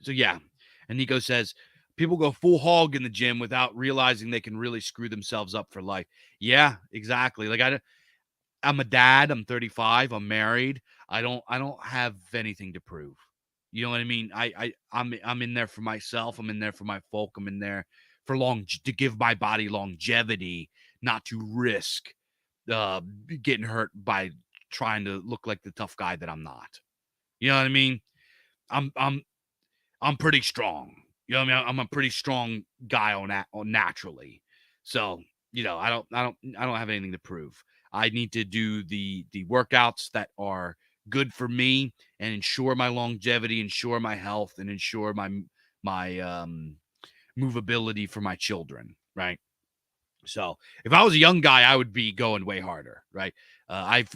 S1: yeah. And Nico says people go full hog in the gym without realizing they can really screw themselves up for life. Yeah, exactly. Like I'm a dad. I'm 35. I'm married. I don't have anything to prove. You know what I mean? I'm in there for myself. I'm in there for my folk. I'm in there for to give my body longevity, not to risk getting hurt by trying to look like the tough guy that I'm not. You know what I mean? I'm pretty strong. You know what I mean? I'm a pretty strong guy on naturally. So, I don't have anything to prove. I need to do the workouts that are good for me and ensure my longevity, ensure my health, and ensure my movability for my children, right? So if I was a young guy, I would be going way harder, right? I've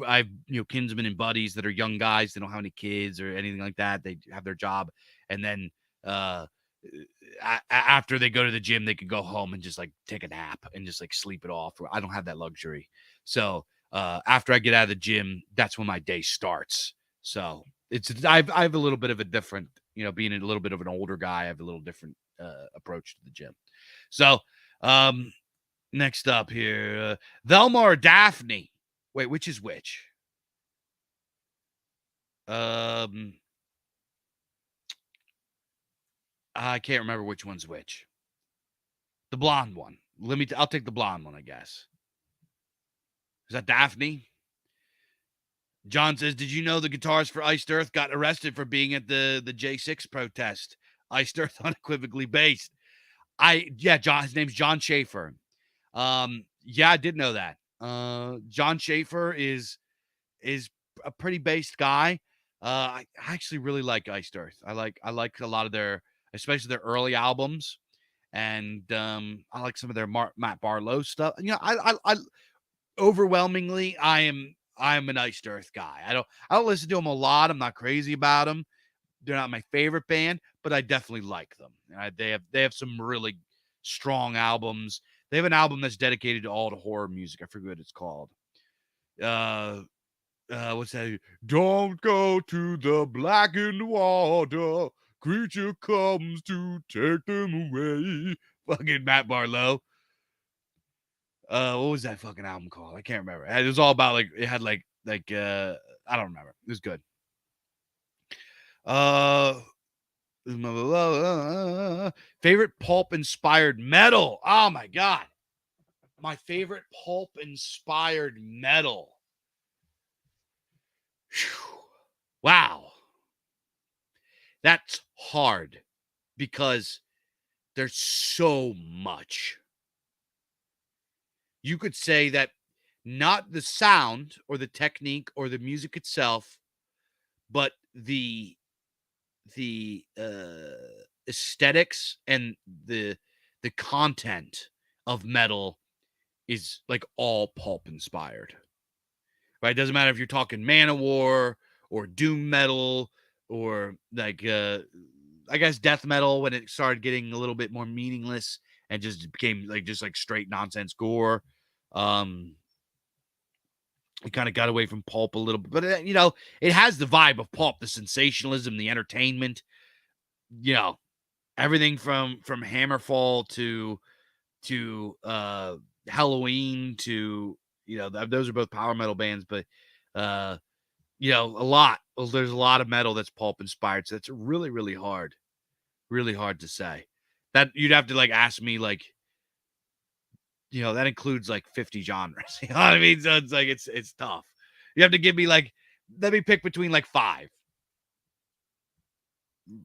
S1: kinsmen and buddies that are young guys. They don't have any kids or anything like that. They have their job, and then after they go to the gym, they could go home and just like take a nap and just like sleep it off. I don't have that luxury. So after I get out of the gym, that's when my day starts. So I have a little bit of a different, being a little bit of an older guy, I have a little different approach to the gym. So next up here, Velma or Daphne? Wait, which is which? I can't remember which one's which. The blonde one. I'll take the blonde one, I guess. Is that Daphne? John says, did you know the guitarist for Iced Earth got arrested for being at the J6 protest? Iced Earth unequivocally based. John, his name's John Schaefer. Yeah, I did know that. John Schaefer is a pretty based guy. I actually really like Iced Earth. I like a lot of their, especially their early albums, and I like some of their Matt Barlow stuff. I overwhelmingly I am an Iced Earth guy. I don't listen to them a lot. I'm not crazy about them. They're not my favorite band, but I definitely like them. They have some really strong albums. They have an album that's dedicated to all the horror music. I forget what it's called. What's that? Don't go to the blackened water. Creature comes to take them away. Fucking Matt Barlow. What was that fucking album called? I can't remember. It was all about it had I don't remember. It was good. Favorite pulp inspired metal. Oh my god. My favorite pulp inspired metal. Whew. Wow. That's hard because there's so much. You could say that not the sound or the technique or the music itself, but the aesthetics and the content of metal is like all pulp inspired. Right? It doesn't matter if you're talking Manowar or doom metal or I guess death metal when it started getting a little bit more meaningless and just became just straight nonsense gore. It kind of got away from pulp a little bit, but it has the vibe of pulp, the sensationalism, the entertainment, everything from Hammerfall to Halloween to, those are both power metal bands, but there's a lot of metal that's pulp inspired. So it's really, really hard to say. That you'd have to ask me that includes 50 genres. You know what I mean? So it's it's tough. You have to give me like, let me pick between like 5.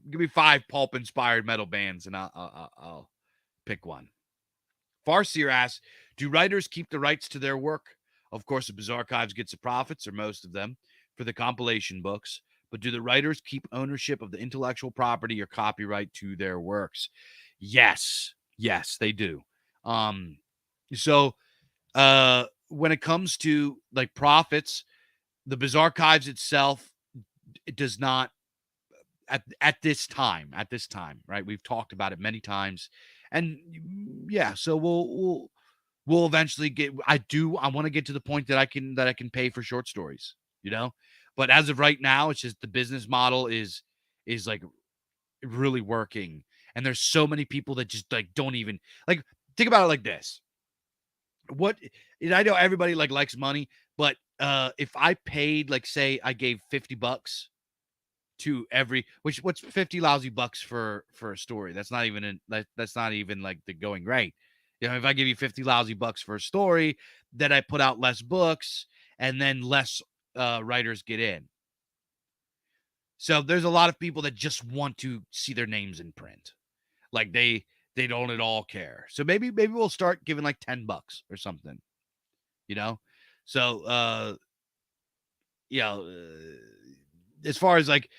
S1: Give me 5 pulp inspired metal bands, and I'll pick one. Farseer asks, do writers keep the rights to their work? Of course, the Bizarre Archives gets the profits, or most of them, for the compilation books. But do the writers keep ownership of the intellectual property or copyright to their works? Yes, they do. So when it comes to like profits, the Bizarre Archives itself, it does not at this time, right? We've talked about it many times, and yeah, so we'll eventually get. I want to get to the point that I can pay for short stories, But as of right now, it's just the business model is like really working, and there's so many people that just like don't even like think about it like this. What I know everybody like likes money, but if I paid, like, say I gave $50 to every, what's 50 lousy bucks for a story? That's not even that's not even like the going rate. If I give you 50 lousy bucks for a story, then I put out less books, and then less writers get in. So there's a lot of people that just want to see their names in print. Like they don't at all care. So maybe we'll start giving like $10 or something. So as far as like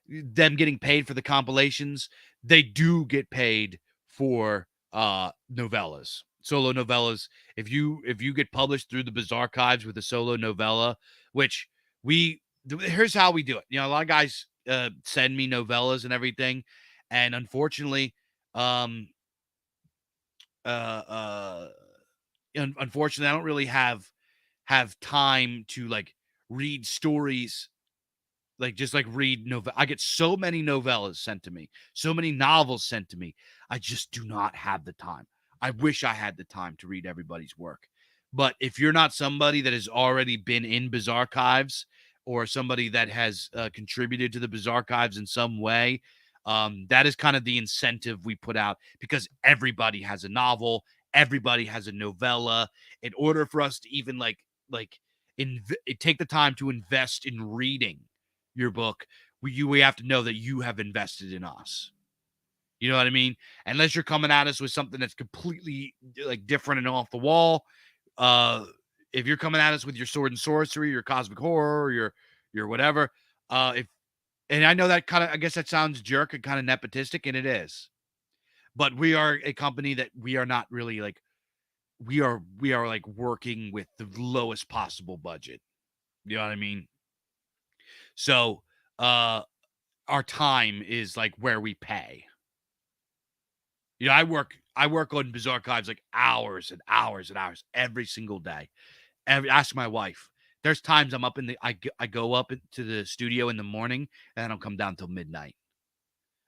S1: them getting paid for the compilations, they do get paid for novellas, solo novellas. If you get published through the Bizarre Archives with a solo novella, which here's how we do it. A lot of guys send me novellas and everything, and unfortunately, unfortunately, I don't really have time to like read stories, like just like read novel. I get so many novellas sent to me, so many novels sent to me. I just do not have the time. I wish I had the time to read everybody's work. But if you're not somebody that has already been in Bizarre Archives, or somebody that has contributed to the Bizarre Archives in some way, that is kind of the incentive we put out, because everybody has a novel, everybody has a novella. In order for us to even take the time to invest in reading your book, we have to know that you have invested in us. You know what I mean? Unless you're coming at us with something that's completely like different and off the wall. If you're coming at us with your sword and sorcery, your cosmic horror, or your whatever, and I know that kind of, I guess that sounds jerk and kind of nepotistic, and it is. But we are a company that we are not really like, we are like working with the lowest possible budget. You know what I mean? So, our time is like where we pay. I work on Bizarre Archives like hours and hours and hours every single day. Ask my wife. There's times I'm up I go up into the studio in the morning, and I don't come down till midnight.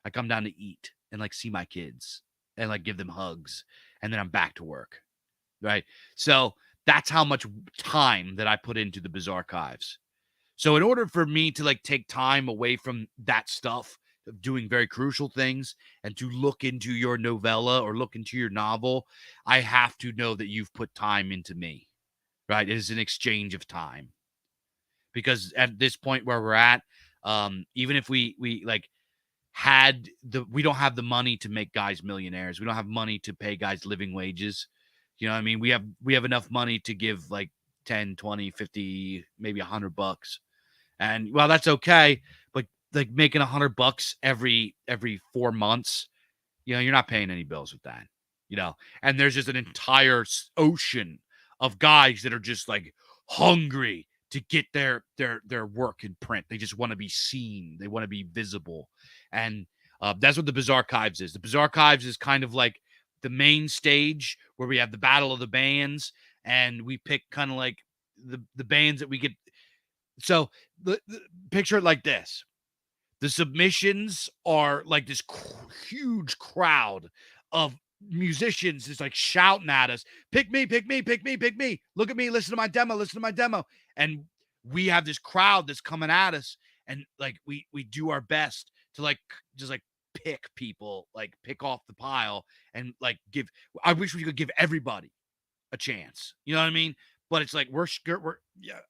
S1: I come down to eat and like see my kids and like give them hugs, and then I'm back to work. Right? So that's how much time that I put into the Bizarre Archives. So in order for me to like take time away from that stuff of doing very crucial things, and to look into your novella or look into your novel, I have to know that you've put time into me, right? It is an exchange of time, because at this point where we're at, even if we like we don't have the money to make guys millionaires. We don't have money to pay guys living wages. You know what I mean? We have enough money to give like 10, 20, 50, maybe $100. And well, that's okay. But like making $100 every 4 months, you're not paying any bills with that, and there's just an entire ocean of guys that are just like hungry to get their work in print. They just want to be seen. They want to be visible. And that's what the Bizarre Archives is. The Bizarre Archives is kind of like the main stage where we have the battle of the bands, and we pick kind of like the bands that we get. So the picture it like this. The submissions are like this huge crowd of musicians is like shouting at us, pick me, pick me, pick me, pick me. Look at me, listen to my demo. And we have this crowd that's coming at us, and like we do our best to like just like pick people, like pick off the pile, and like I wish we could give everybody a chance. You know what I mean? But it's like we're yeah,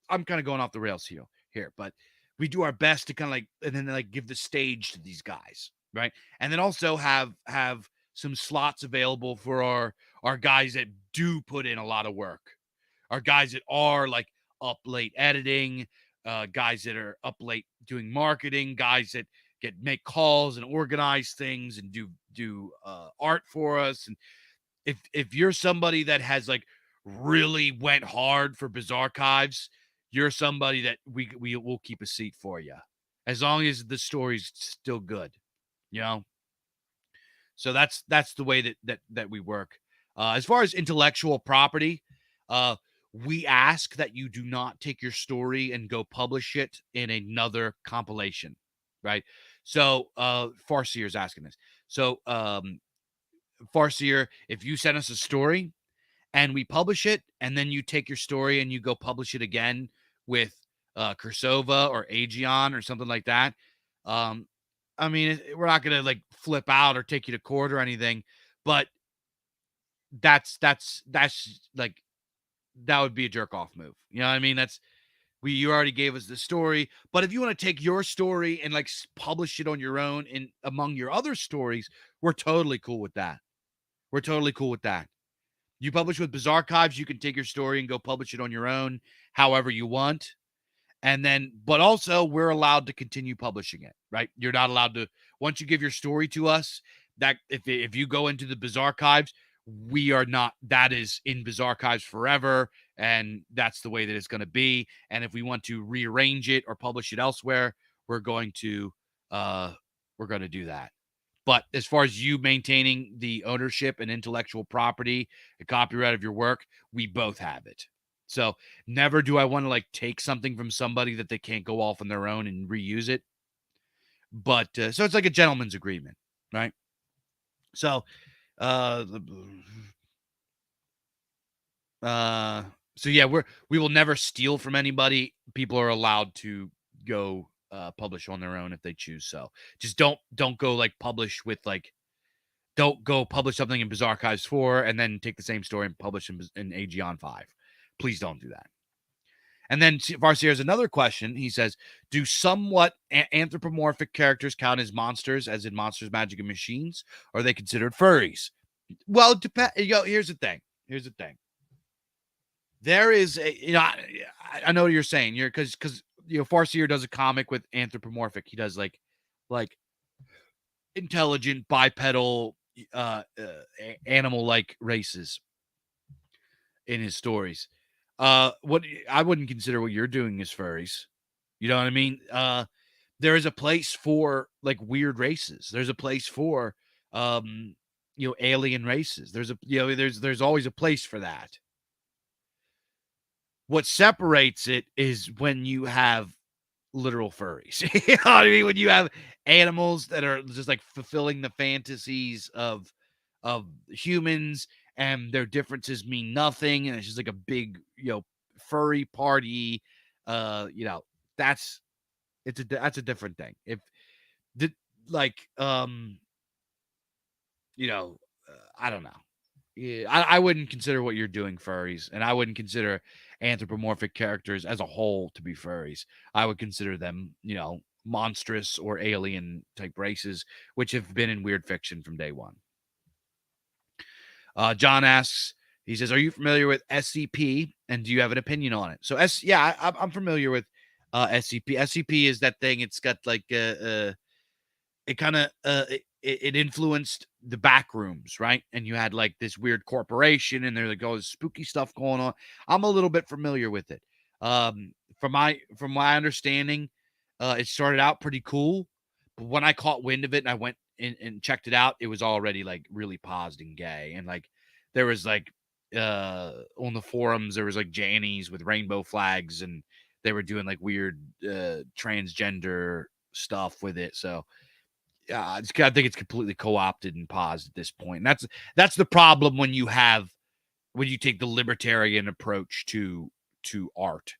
S1: I'm kind of going off the rails here, but we do our best to kind of like, and then like give the stage to these guys, right? And then also have some slots available for our guys that do put in a lot of work, our guys that are like up late editing, guys that are up late doing marketing, guys that make calls and organize things and do art for us. And if you're somebody that has like really went hard for BIZARCAST, you're somebody that we will keep a seat for you as long as the story's still good, you know. So that's the way that we work. As far as intellectual property, we ask that you do not take your story and go publish it in another compilation, right? So Farseer's asking this. So Farseer, if you send us a story and we publish it, and then you take your story and you go publish it again with Kursova or Aegeon or something like that, I mean, we're not gonna like flip out or take you to court or anything, but that's like that would be a jerk off move. You know what I mean? You already gave us the story, but if you want to take your story and like publish it on your own in among your other stories, we're totally cool with that. We're totally cool with that. You publish with BIZARCAST, you can take your story and go publish it on your own, however you want. And then, but also we're allowed to continue publishing it, right? You're not allowed to, once you give your story to us, that if you go into the BIZARCAST, we are not, that is in BIZARCAST forever. And that's the way that it's going to be. And if we want to rearrange it or publish it elsewhere, we're going to do that. But as far as you maintaining the ownership and intellectual property and copyright of your work, we both have it. So never do I want to like take something from somebody that they can't go off on their own and reuse it. But so it's like a gentleman's agreement, right? So, so yeah, we will never steal from anybody. People are allowed to go publish on their own if they choose. So just don't go like publish with like, don't go publish something in BIZARCAST 4 and then take the same story and publish in Aegeon 5. Please don't do that. And then Farseer has another question. He says, do somewhat anthropomorphic characters count as monsters, as in Monsters, Magic, and Machines? Or are they considered furries? Well, here's the thing. There is I know what you're saying. Because Farseer does a comic with anthropomorphic. He does like intelligent bipedal animal-like races in his stories. What I wouldn't consider what you're doing as furries. You know what I mean? There is a place for like weird races. There's a place for alien races. There's always a place for that. What separates it is when you have literal furries. You know what I mean? When you have animals that are just like fulfilling the fantasies of humans, and their differences mean nothing, and it's just like a big furry party. That's a different thing. If the like I don't know. Yeah, I wouldn't consider what you're doing furries, and I wouldn't consider anthropomorphic characters as a whole to be furries. I would consider them, monstrous or alien type races, which have been in weird fiction from day one. John asks, he says, are you familiar with SCP, and do you have an opinion on it? So I'm familiar with SCP. SCP is that thing. It's got like it kind of it influenced the back rooms, right? And you had like this weird corporation, and there's like all this spooky stuff going on. I'm a little bit familiar with it. From my understanding, it started out pretty cool, but when I caught wind of it and I went and checked it out, it was already like really posed and gay, and like there was like on the forums there was like Jannies with rainbow flags, and they were doing like weird transgender stuff with it. So I think it's completely co-opted and paused at this point. And that's the problem when you take the libertarian approach to art,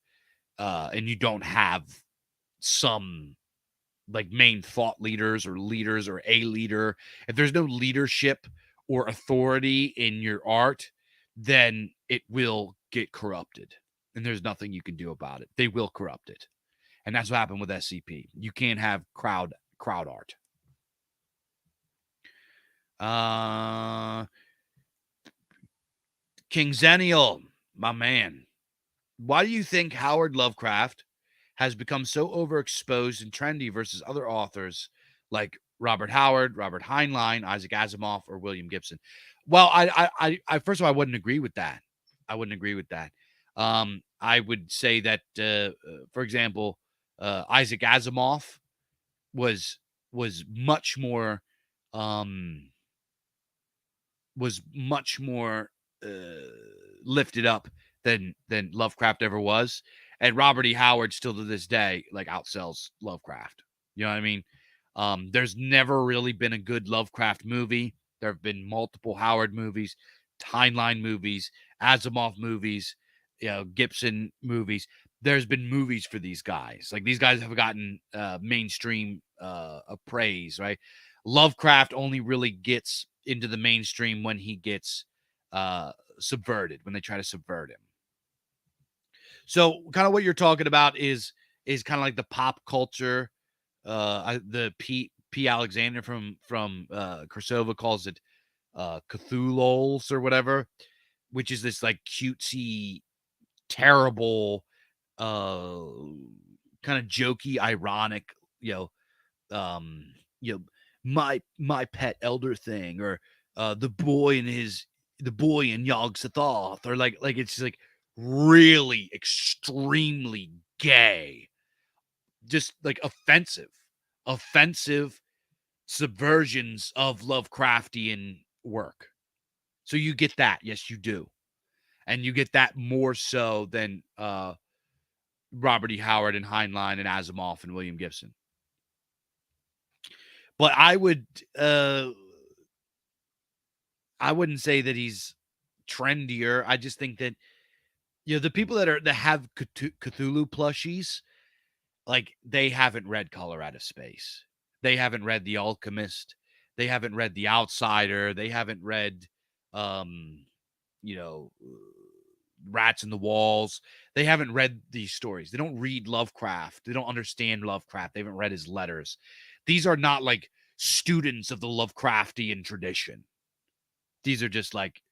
S1: and you don't have some like main thought leaders or a leader. If there's no leadership or authority in your art, then it will get corrupted. and there's nothing you can do about it. They will corrupt it. And that's what happened with SCP. You can't have crowd art. King Zenial, my man. Why do you think Howard Lovecraft has become so overexposed and trendy versus other authors like Robert Howard, Robert Heinlein, Isaac Asimov, or William Gibson? Well, I first of all, I wouldn't agree with that. I would say that, for example, Isaac Asimov was much more lifted up than Lovecraft ever was, and Robert E. Howard still to this day like outsells Lovecraft. You know what I mean? There's never really been a good Lovecraft movie. There have been multiple Howard movies, Heinlein movies, Asimov movies, Gibson movies. There's been movies for these guys. Like, these guys have gotten mainstream praise, right? Lovecraft only really gets into the mainstream when he gets subverted, when they try to subvert him. So kind of what you're talking about is kind of like the pop culture. The P. Alexander from Korsova calls it Cthulhu's or whatever, which is this like cutesy, terrible, kind of jokey, ironic, my pet elder thing, or the boy in Yog Sothoth, or like it's like really extremely gay, just like offensive subversions of Lovecraftian work. So you get that. Yes, you do. And you get that more so than Robert E. Howard and Heinlein and Asimov and William Gibson. But I wouldn't say that he's trendier. I just think that, the people that have Cthulhu plushies, like, they haven't read Color Out of Space. They haven't read The Alchemist. They haven't read The Outsider. They haven't read, Rats in the Walls. They haven't read these stories. They don't read Lovecraft. They don't understand Lovecraft. They haven't read his letters. These are not like students of the Lovecraftian tradition. These are just like,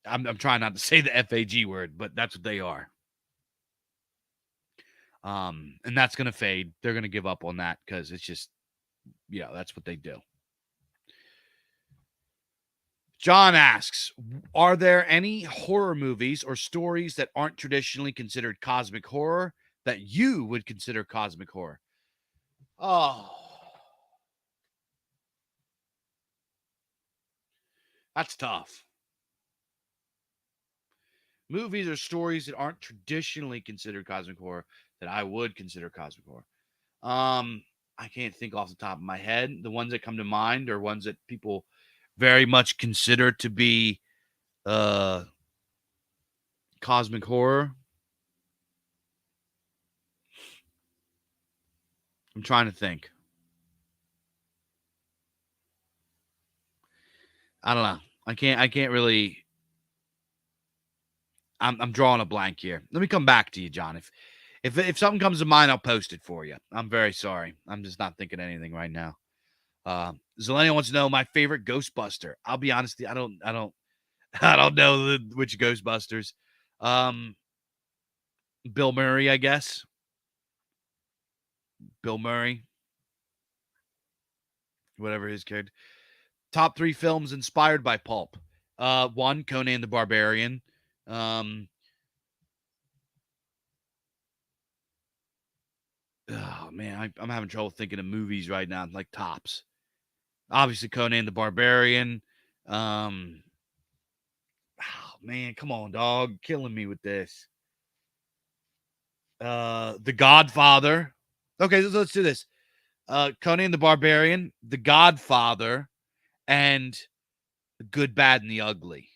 S1: I'm trying not to say the FAG word, but that's what they are. And that's going to fade. They're going to give up on that because it's just, that's what they do. John asks, are there any horror movies or stories that aren't traditionally considered cosmic horror that you would consider cosmic horror? Oh, that's tough. Movies or stories that aren't traditionally considered cosmic horror that I would consider cosmic horror. I can't think off the top of my head. The ones that come to mind are ones that people very much consider to be cosmic horror. I'm trying to think. I don't know. I can't really. I'm drawing a blank here. Let me come back to you, John. If something comes to mind, I'll post it for you. I'm very sorry. I'm just not thinking anything right now. Zelenia wants to know my favorite Ghostbuster. I'll be honest, I don't know which Ghostbusters. Bill Murray, I guess. Bill Murray. Whatever his character. Top 3 films inspired by pulp. 1, Conan the Barbarian. Oh man, I'm having trouble thinking of movies right now, like tops. Obviously, Conan the Barbarian. Oh man, come on, dog, killing me with this. The Godfather. Okay, let's do this. Conan the Barbarian, The Godfather, and The Good, Bad, and the Ugly.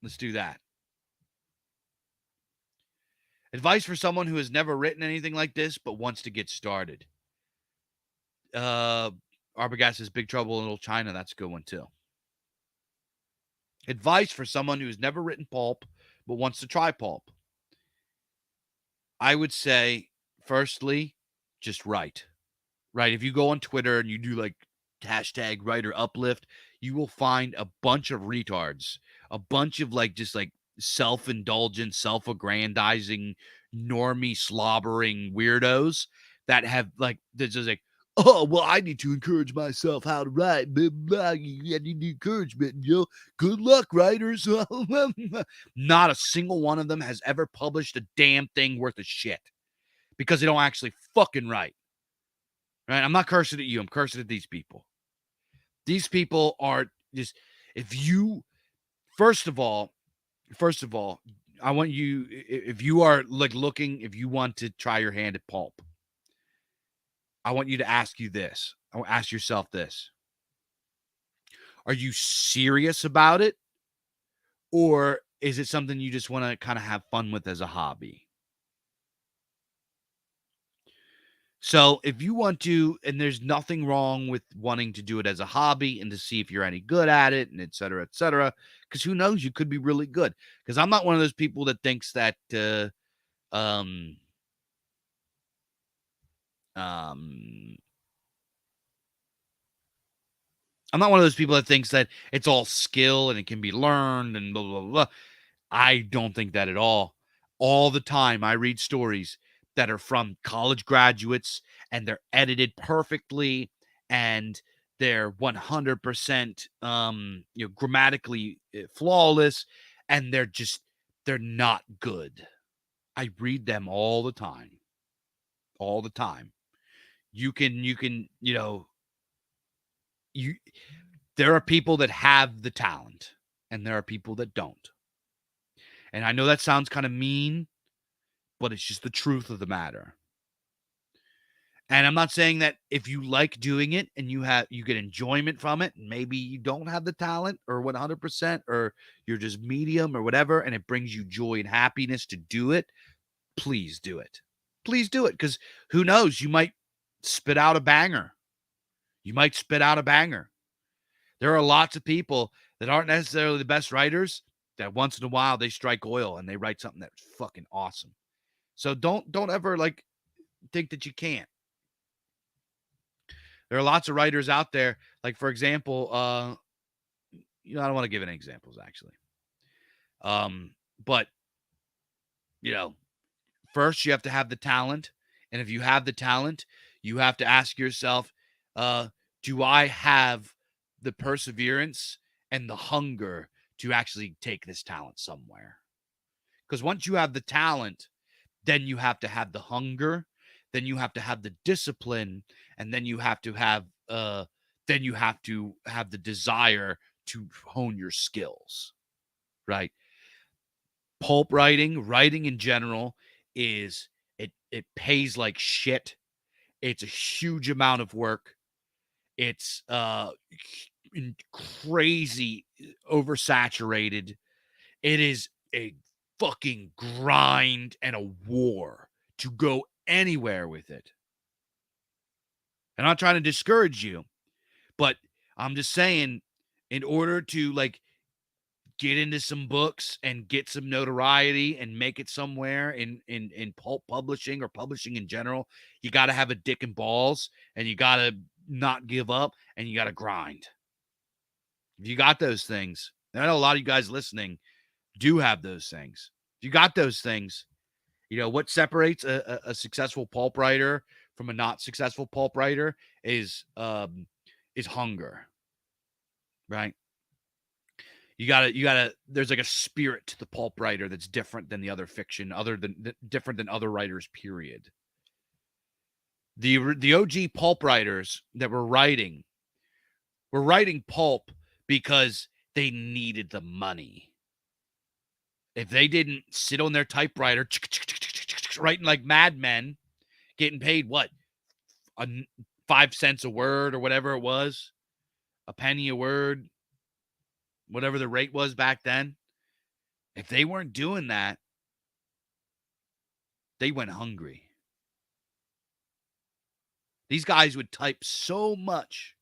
S1: Let's do that. Advice for someone who has never written anything like this but wants to get started. Arbogast says Big Trouble in Little China. That's a good one too. Advice for someone who's never written pulp but wants to try pulp, I would say, firstly, just write. Right? If you go on Twitter and you do like hashtag writer uplift, you will find a bunch of retards, a bunch of like just like self-indulgent, self-aggrandizing, normie slobbering weirdos that have like that's just like, oh well, I need to encourage myself how to write. Blah, blah, I need encouragement, Good luck, writers. Not a single one of them has ever published a damn thing worth of shit because they don't actually fucking write. Right? I'm not cursing at you. I'm cursing at these people. These people are just, if you, first of all, I want you, if you are like looking, if you want to try your hand at pulp, I want you to ask yourself this. Are you serious about it? Or is it something you just want to kind of have fun with as a hobby? So if you want to, and there's nothing wrong with wanting to do it as a hobby and to see if you're any good at it and et cetera, because who knows, you could be really good. Because I'm not one of those people that thinks that, um, I'm not one of those people that thinks that it's all skill and it can be learned and blah, blah, blah. I don't think that at all. All the time, I read stories that are from college graduates and they're edited perfectly and they're 100% grammatically flawless, and they're not good. I read them all the time. All the time. There are people that have the talent and there are people that don't. And I know that sounds kind of mean, but it's just the truth of the matter. And I'm not saying that if you like doing it and you get enjoyment from it, maybe you don't have the talent or 100% or you're just medium or whatever, and it brings you joy and happiness to do it, please do it. Please do it, because who knows, you might spit out a banger. There are lots of people that aren't necessarily the best writers that once in a while they strike oil and they write something that's fucking awesome. So don't ever like think that you can't. There are lots of writers out there. Like, for example, I don't want to give any examples actually. But first you have to have the talent. And if you have the talent, you have to ask yourself, do I have the perseverance and the hunger to actually take this talent somewhere? Because once you have the talent, then you have to have the hunger, then you have to have the discipline, and then you have to have the desire to hone your skills, right? Pulp writing in general it pays like shit. It's a huge amount of work. It's crazy oversaturated. It is a fucking grind and a war to go anywhere with it. I'm not trying to discourage you, but I'm just saying, in order to like get into some books and get some notoriety and make it somewhere in pulp publishing or publishing in general, you got to have a dick and balls, and you got to not give up, and you got to grind. If you got those things, and I know a lot of you guys listening do have those things. If you got those things, what separates a successful pulp writer from a not successful pulp writer is hunger, right? You gotta, there's like a spirit to the pulp writer that's different than the other fiction, different than other writers, period. The OG pulp writers that were writing pulp because they needed the money. If they didn't sit on their typewriter writing like madmen, getting paid what, 5 cents a word or whatever it was, a penny a word, whatever the rate was back then, if they weren't doing that, they went hungry. These guys would type so much,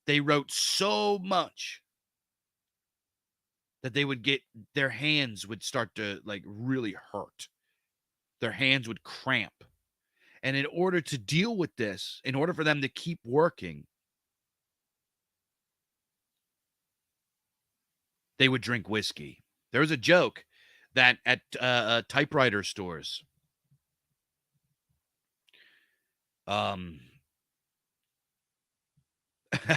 S1: they wrote so much, that they would get, their hands would start to like really hurt. Their hands would cramp. And in order to deal with this, in order for them to keep working, they would drink whiskey. There was a joke that at typewriter stores, right,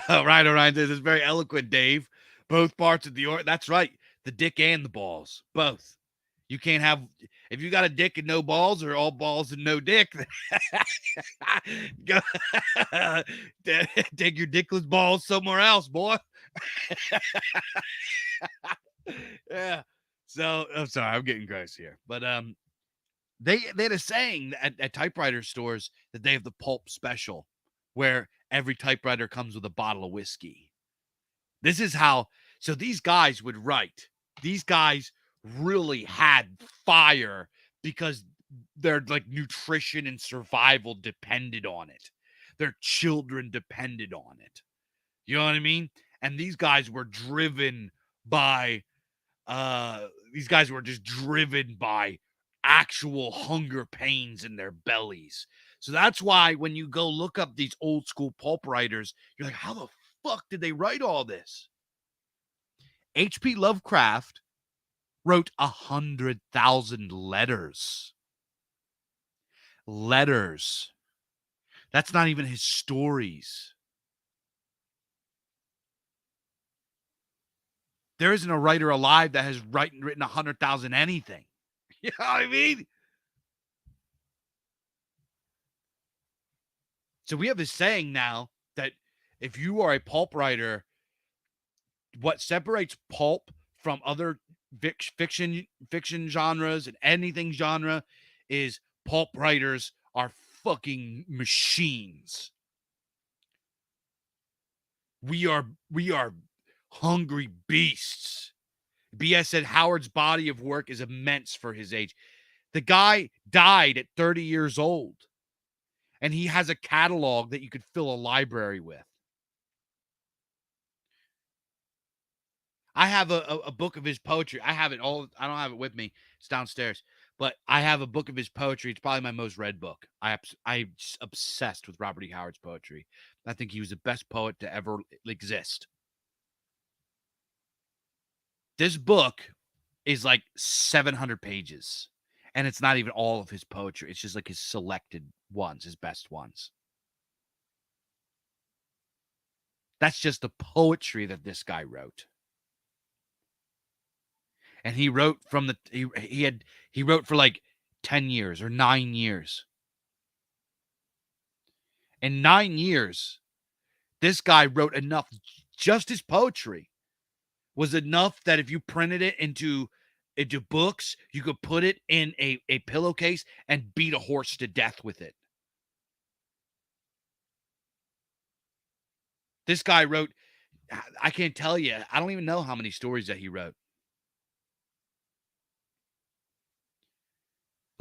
S1: all right. This is very eloquent, Dave. Both parts of the that's right. The dick and the balls, both. You can't have, if you got a dick and no balls, or all balls and no dick. Go, take your dickless balls somewhere else, boy. Yeah. So I'm sorry, I'm getting gross here, but they had a saying at typewriter stores that they have the pulp special, where every typewriter comes with a bottle of whiskey. This is how. So these guys would write. These guys really had fire because their like nutrition and survival depended on it. Their children depended on it. You know what I mean? And these guys were driven by just driven by actual hunger pains in their bellies. So that's why when you go look up these old school pulp writers, you're like, how the fuck did they write all this? H.P. Lovecraft wrote 100,000 letters. Letters. That's not even his stories. There isn't a writer alive that has written 100,000 anything. You know what I mean? So we have this saying now that if you are a pulp writer, what separates pulp from other fiction genres and anything genre is pulp writers are fucking machines. We are hungry beasts. BS said Howard's body of work is immense for his age. The guy died at 30 years old, and he has a catalog that you could fill a library with. I have a book of his poetry. I have it all. I don't have it with me. It's downstairs. But I have a book of his poetry. It's probably my most read book. I'm obsessed with Robert E. Howard's poetry. I think he was the best poet to ever exist. This book is like 700 pages. And it's not even all of his poetry. It's just like his selected ones, his best ones. That's just the poetry that this guy wrote. And he wrote from the he wrote for like 10 years or 9 years. In 9 years, this guy wrote enough, just his poetry was enough that if you printed it into books, you could put it in a pillowcase and beat a horse to death with it. This guy wrote, I can't tell you, I don't even know how many stories that he wrote.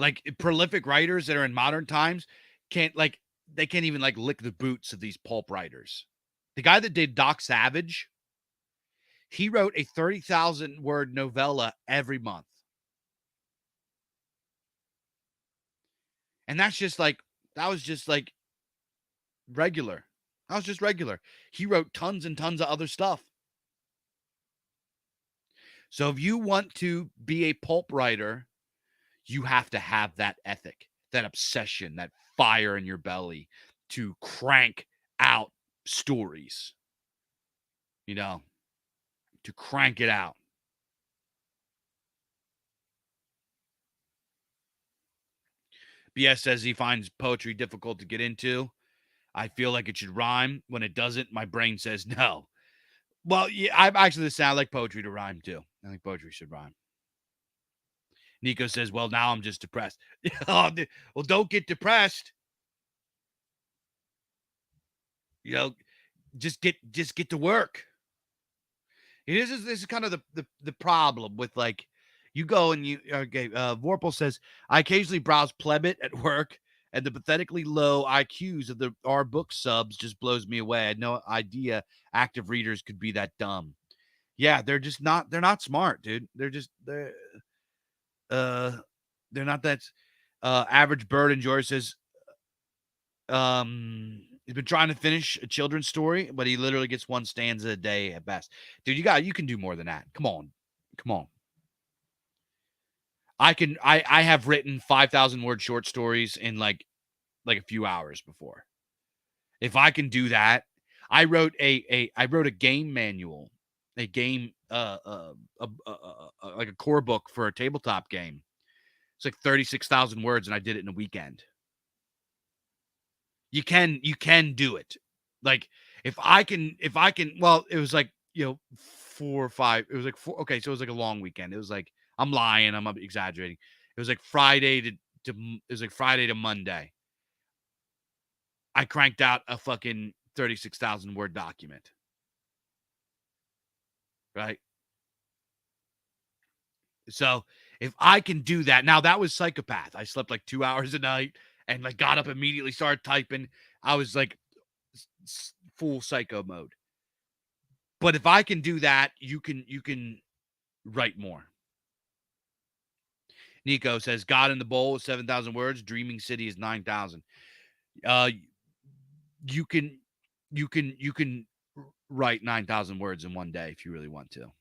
S1: Like prolific writers that are in modern times can't even like lick the boots of these pulp writers. The guy that did Doc Savage, he wrote a 30,000 word novella every month. And that was just regular. That was just regular. He wrote tons and tons of other stuff. So if you want to be a pulp writer, you have to have that ethic, that obsession, that fire in your belly to crank out stories. You know, to crank it out. BS says he finds poetry difficult to get into. I feel like it should rhyme. When it doesn't, my brain says no. Well, yeah, I'm actually I like poetry to rhyme too. I think poetry should rhyme. Nico says, well, now I'm just depressed. Well, don't get depressed. You know, just get to work. This is kind of the problem with like, you go and you, okay, Vorpal says, I occasionally browse Plebit at work, and the pathetically low IQs of our book subs just blows me away. I had no idea active readers could be that dumb. Yeah, they're not smart, dude. They're not that. Average Bird Enjoyer says, he's been trying to finish a children's story, but he literally gets one stanza a day at best. Dude, you can do more than that. Come on. I have written 5,000 word short stories in like a few hours before. If I can do that, I wrote a game manual, a game like a core book for a tabletop game. It's like 36,000 words, and I did it in a weekend. You can do it. Like if I can, well, it was like, 4 or 5. It was like 4. Okay. So it was like a long weekend. It was like, I'm lying. I'm exaggerating. It was like Friday to Monday. I cranked out a fucking 36,000 word document. Right. So if I can do that, now that was psychopath. I slept like 2 hours a night and like got up immediately, started typing. I was like full psycho mode. But if I can do that, you can write more. Nico says, God in the Bowl is 7,000 words. Dreaming City is 9,000. You can write 9,000 words in one day if you really want to.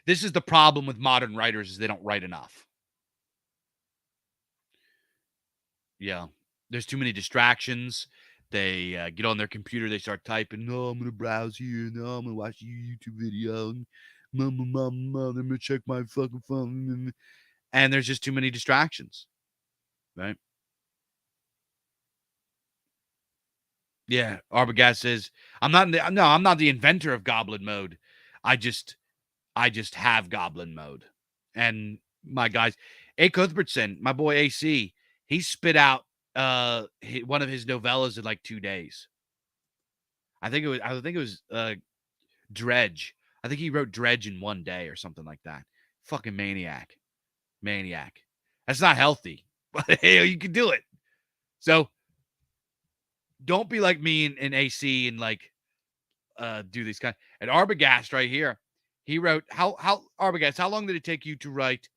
S1: This is the problem with modern writers is they don't write enough. Yeah. There's too many distractions. They get on their computer. They start typing. No, I'm going to browse here. No, I'm going to watch a YouTube video. Mama, I'm going to check my fucking phone. And there's just too many distractions. Right? Yeah. Arbogast says, I'm not the inventor of Goblin mode. I just have Goblin mode. And my guys, A. Cuthbertson, my boy AC, he spit out one of his novellas in like 2 days. I think it was Dredge. I think he wrote Dredge in 1 day or something like that. Fucking maniac. That's not healthy, but hey, you can do it. So don't be like me and AC and like do these kind. And Arbogast right here, he wrote how Arbogast. How long did it take you to write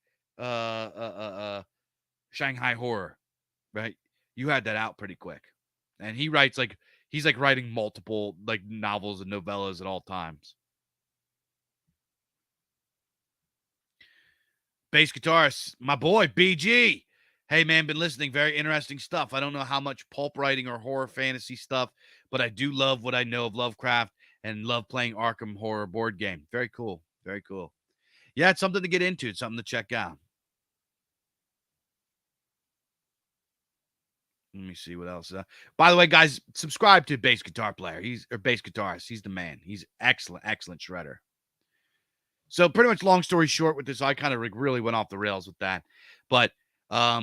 S1: Shanghai Horror? Right, you had that out pretty quick, and he writes like he's like writing multiple like novels and novellas at all times. Bass guitarist, my boy BG. Hey man, been listening. Very interesting stuff. I don't know how much pulp writing or horror fantasy stuff, but I do love what I know of Lovecraft and love playing Arkham Horror board game. Very cool. Very cool. Yeah, it's something to get into. It's something to check out. Let me see what else. By the way, guys, subscribe to Bass Guitar Player. Bass Guitarist. He's the man. He's excellent shredder. So pretty much long story short with this, I kind of really went off the rails with that. But yeah,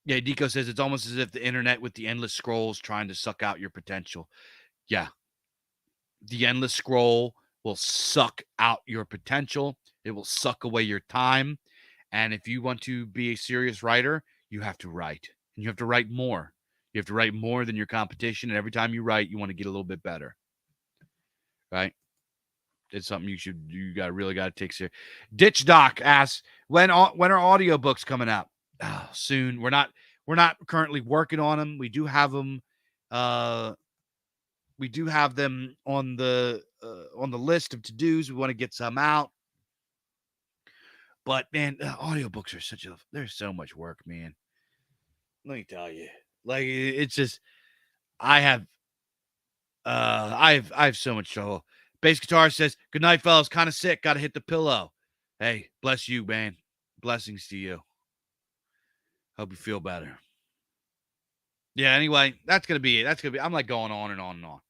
S1: Deco says it's almost as if the internet with the endless scrolls trying to suck out your potential. Yeah. The endless scroll will suck out your potential. It will suck away your time. And if you want to be a serious writer, you have to write. And you have to write more. You have to write more than your competition. And every time you write, you want to get a little bit better. Right? It's something really got to take serious. Ditch Doc asks, when are audiobooks coming out? Oh, soon. We're not currently working on them. We do have them. We do have them on the list of to-dos. We want to get some out. But man, audiobooks are there's so much work, man. Let me tell you. Like it's just I have so much trouble. Bass guitar says, "Good night, fellas. Kind of sick. Got to hit the pillow." Hey, bless you, man. Blessings to you. Hope you feel better. Yeah, anyway, that's going to be it. I'm like going on and on and on.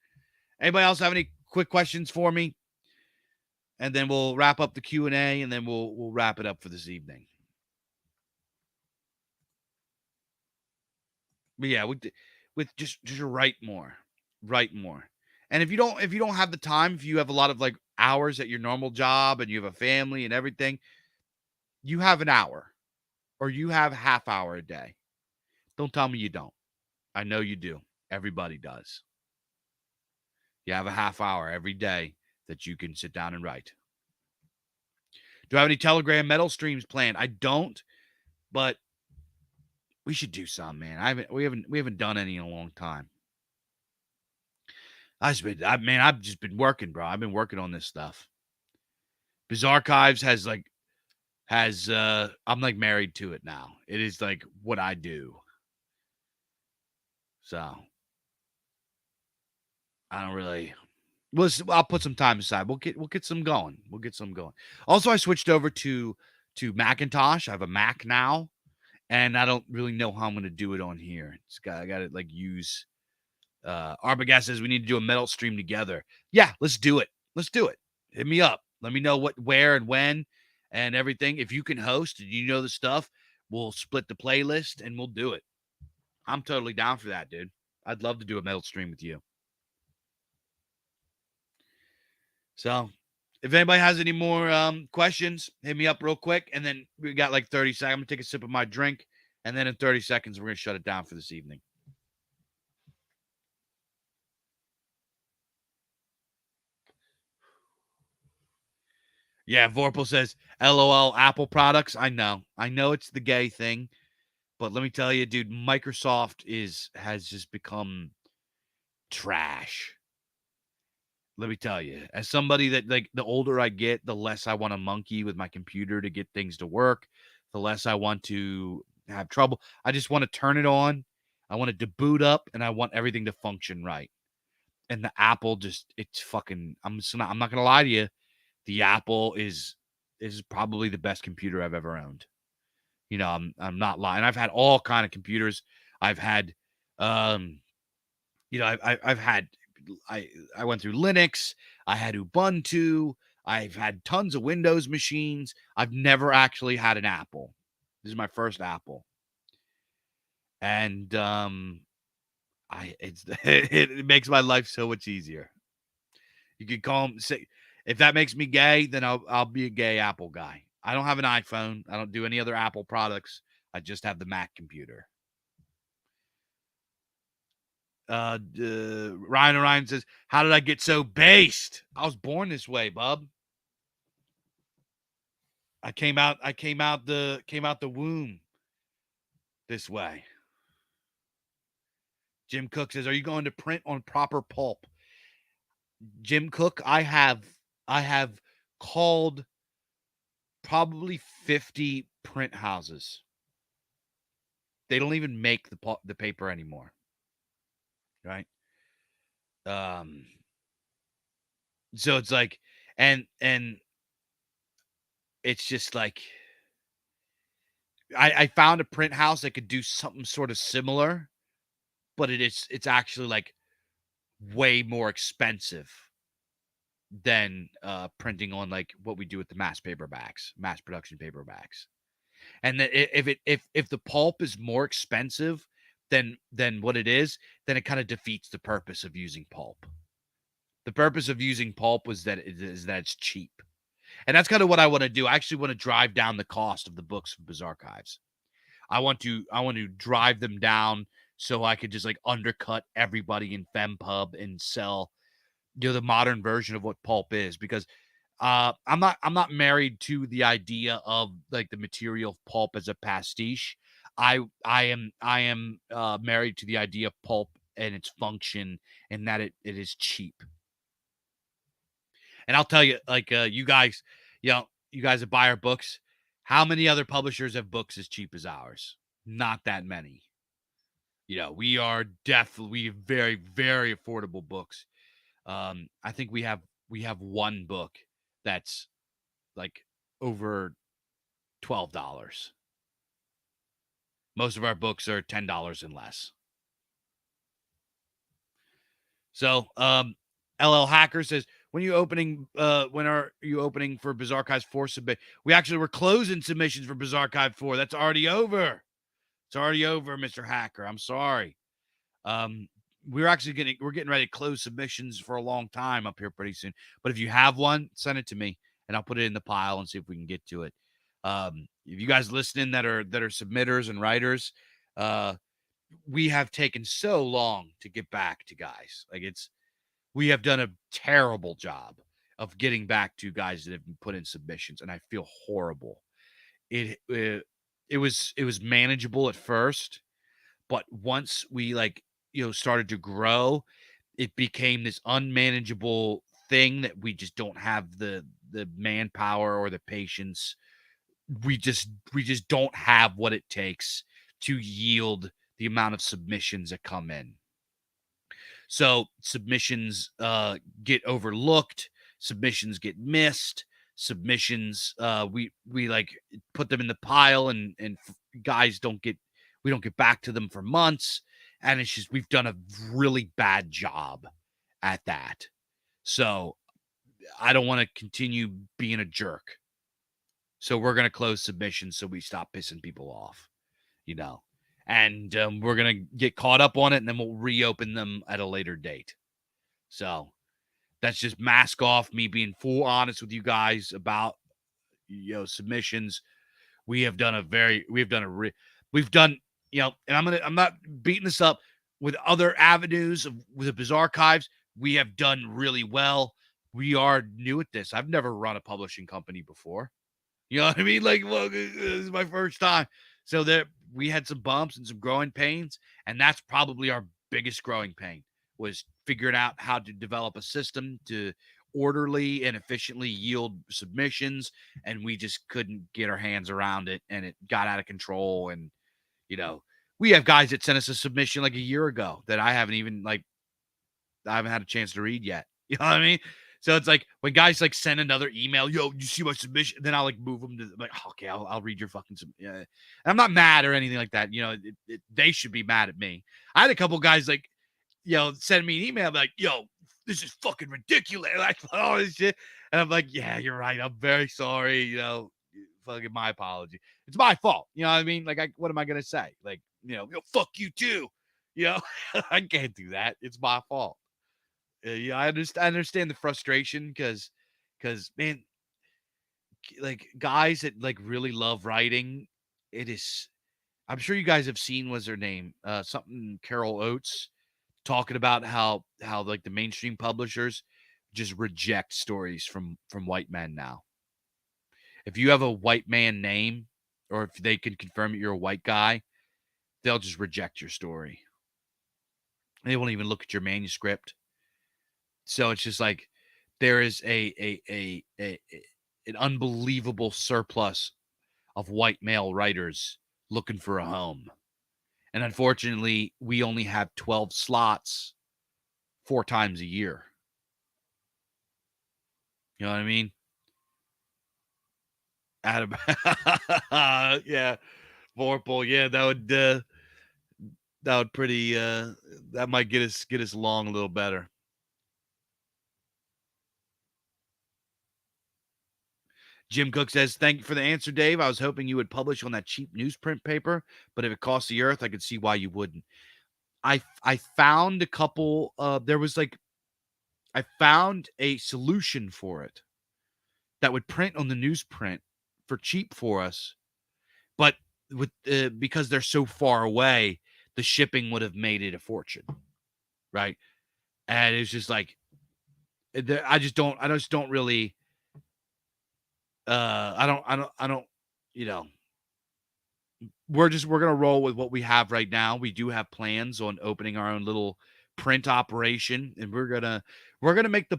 S1: Anybody else have any quick questions for me? And then we'll wrap up the Q&A, and then we'll wrap it up for this evening. But yeah, with just write more. And if you don't have the time, if you have a lot of like hours at your normal job and you have a family and everything, you have an hour or you have a half hour a day. Don't tell me you don't. I know you do. Everybody does. You have a half hour every day that you can sit down and write. Do I have any Telegram metal streams planned? I don't, but we should do some, man. We haven't done any in a long time. I've just been working, bro. I've been working on this stuff. BizArchives I'm like married to it now. It is like what I do. So I don't really. I'll put some time aside. We'll get some going. We'll get some going. Also, I switched over to Macintosh. I have a Mac now, and I don't really know how I'm going to do it on here. I got to like use. Arbogast says we need to do a metal stream together. Yeah, let's do it. Let's do it. Hit me up. Let me know what, where, and when, and everything. If you can host and you know the stuff, we'll split the playlist and we'll do it. I'm totally down for that, dude. I'd love to do a metal stream with you. So, if anybody has any more questions, hit me up real quick. And then we got like 30 seconds. I'm going to take a sip of my drink. And then in 30 seconds, we're going to shut it down for this evening. Yeah, Vorpal says, LOL, Apple products. I know it's the gay thing. But let me tell you, dude, Microsoft has just become trash. Let me tell you, as somebody that, like, the older I get, the less I want to monkey with my computer to get things to work, the less I want to have trouble. I just want to turn it on. I want it to boot up, and I want everything to function right. And the Apple it's fucking, I'm not going to lie to you. The Apple is probably the best computer I've ever owned. You know, I'm not lying. I've had all kind of computers. I've had, you know, I've had, I went through Linux. I had Ubuntu. I've had tons of Windows machines. I've never actually had an Apple. This is my first Apple, and it makes my life so much easier. You could call them, say, if that makes me gay, then I'll be a gay Apple guy. I don't have an iPhone. I don't do any other Apple products. I just have the Mac computer. Ryan says, how did I get so based? I was born this way, bub. I came out the womb this way. Jim Cook says, are you going to print on proper pulp? Jim Cook, I have called probably 50 print houses. They don't even make the paper anymore. Right? So it's like, and it's just like, I found a print house that could do something sort of similar, but it's actually like way more expensive than printing on like what we do with the mass production paperbacks. And that if the pulp is more expensive than what it is, then it kind of defeats the purpose of using pulp. The purpose of using pulp is that it's cheap. And that's kind of what I want to do. I actually want to drive down the cost of the books from BizArchives. I want to drive them down so I could just like undercut everybody in FemPub and sell, you know, the modern version of what pulp is, because I'm not married to the idea of like the material of pulp as a pastiche. I am married to the idea of pulp and its function, and that it is cheap. And I'll tell you, like, you guys that buy our books, how many other publishers have books as cheap as ours? Not that many. You know, we have very, very affordable books. I think we have one book that's like over $12. Most of our books are $10 and less. So, LL Hacker says, when are you opening for BizArchives 4 submit? We actually were closing submissions for BizArchive 4. That's already over. It's already over, Mr. Hacker. I'm sorry. We're getting ready to close submissions for a long time up here pretty soon. But if you have one, send it to me and I'll put it in the pile and see if we can get to it. If you guys listening that are submitters and writers, we have taken so long to get back to guys. Like we have done a terrible job of getting back to guys that have been put in submissions, and I feel horrible. It was manageable at first, but once we started to grow, it became this unmanageable thing that we just don't have the manpower or the patience. We just don't have what it takes to yield the amount of submissions that come in. So submissions get overlooked, submissions get missed, submissions we like put them in the pile, and guys we don't get back to them for months, and it's just we've done a really bad job at that. So I don't want to continue being a jerk. So we're going to close submissions so we stop pissing people off, and we're going to get caught up on it, and then we'll reopen them at a later date. So that's just mask off me being full honest with you guys about, submissions. We've done, and I'm not beating this up with other avenues with the BizArchives. We have done really well. We are new at this. I've never run a publishing company before. You know what I mean? Well, this is my first time. So we had some bumps and some growing pains, and that's probably our biggest growing pain, was figuring out how to develop a system to orderly and efficiently yield submissions, and we just couldn't get our hands around it, and it got out of control. And we have guys that sent us a submission like a year ago that I haven't had a chance to read yet. You know what I mean? So it's like when guys send another email, yo, you see my submission? Then I'll move them to okay, I'll read your fucking submission. And I'm not mad or anything like that. They should be mad at me. I had a couple guys send me an email like, yo, this is fucking ridiculous. All this shit. And I'm like, yeah, you're right. I'm very sorry. Fucking my apology. It's my fault. You know what I mean? What am I going to say? Fuck you too. I can't do that. It's my fault. I understand the frustration because man, guys that really love writing, it is. I'm sure you guys have seen, what's her name? Something Carol Oates talking about how the mainstream publishers just reject stories from white men now. If you have a white man name, or if they can confirm that you're a white guy, they'll just reject your story. They won't even look at your manuscript. So it's just there is an unbelievable surplus of white male writers looking for a home. And unfortunately, we only have 12 slots 4 times a year. You know what I mean? Adam, yeah, Vorpal, yeah, that would pretty that might get us along a little better. Jim Cook says, thank you for the answer, Dave. I was hoping you would publish on that cheap newsprint paper, but if it costs the earth, I could see why you wouldn't. I found a couple, I found a solution for it that would print on the newsprint for cheap for us, but with because they're so far away, the shipping would have made it a fortune, right? And it's just I just don't really. I don't. We're gonna roll with what we have right now. We do have plans on opening our own little print operation, and we're gonna make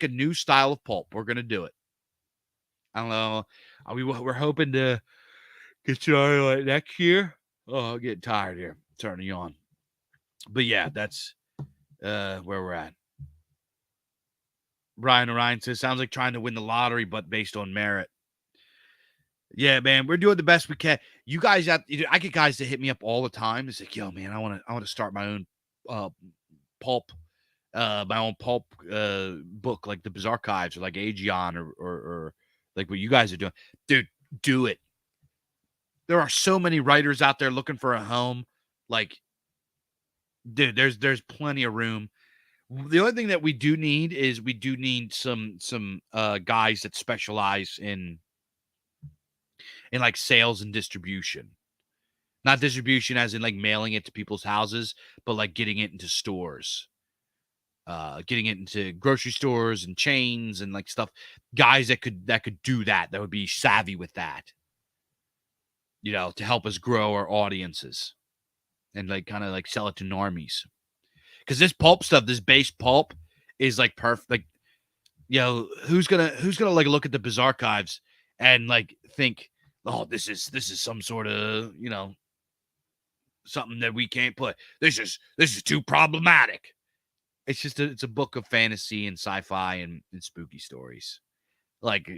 S1: a new style of pulp. We're gonna do it. I don't know. We're hoping to get started next year. Oh, I'm getting tired here. Turning on. But yeah, that's where we're at. Brian Orion says, sounds like trying to win the lottery, but based on merit. Yeah, man, we're doing the best we can. You guys I get guys that hit me up all the time. It's like, yo, man, I want to start my own pulp book, like the BizArchives or like Aegeon or like what you guys are doing. Dude, do it. There are so many writers out there looking for a home. Dude, there's plenty of room. The only thing that we do need is some guys that specialize in like sales and distribution. Not distribution as in like mailing it to people's houses, but like getting it into stores. Getting it into grocery stores and chains and like stuff. Guys that could do that would be savvy with that. To help us grow our audiences and like kind of like sell it to normies. Because this pulp stuff, this base pulp, is like perfect. Like, who's gonna like look at the BIZARCAST and like think, oh, this is some sort of something that we can't put. This is too problematic. It's just it's a book of fantasy and sci-fi and spooky stories. Like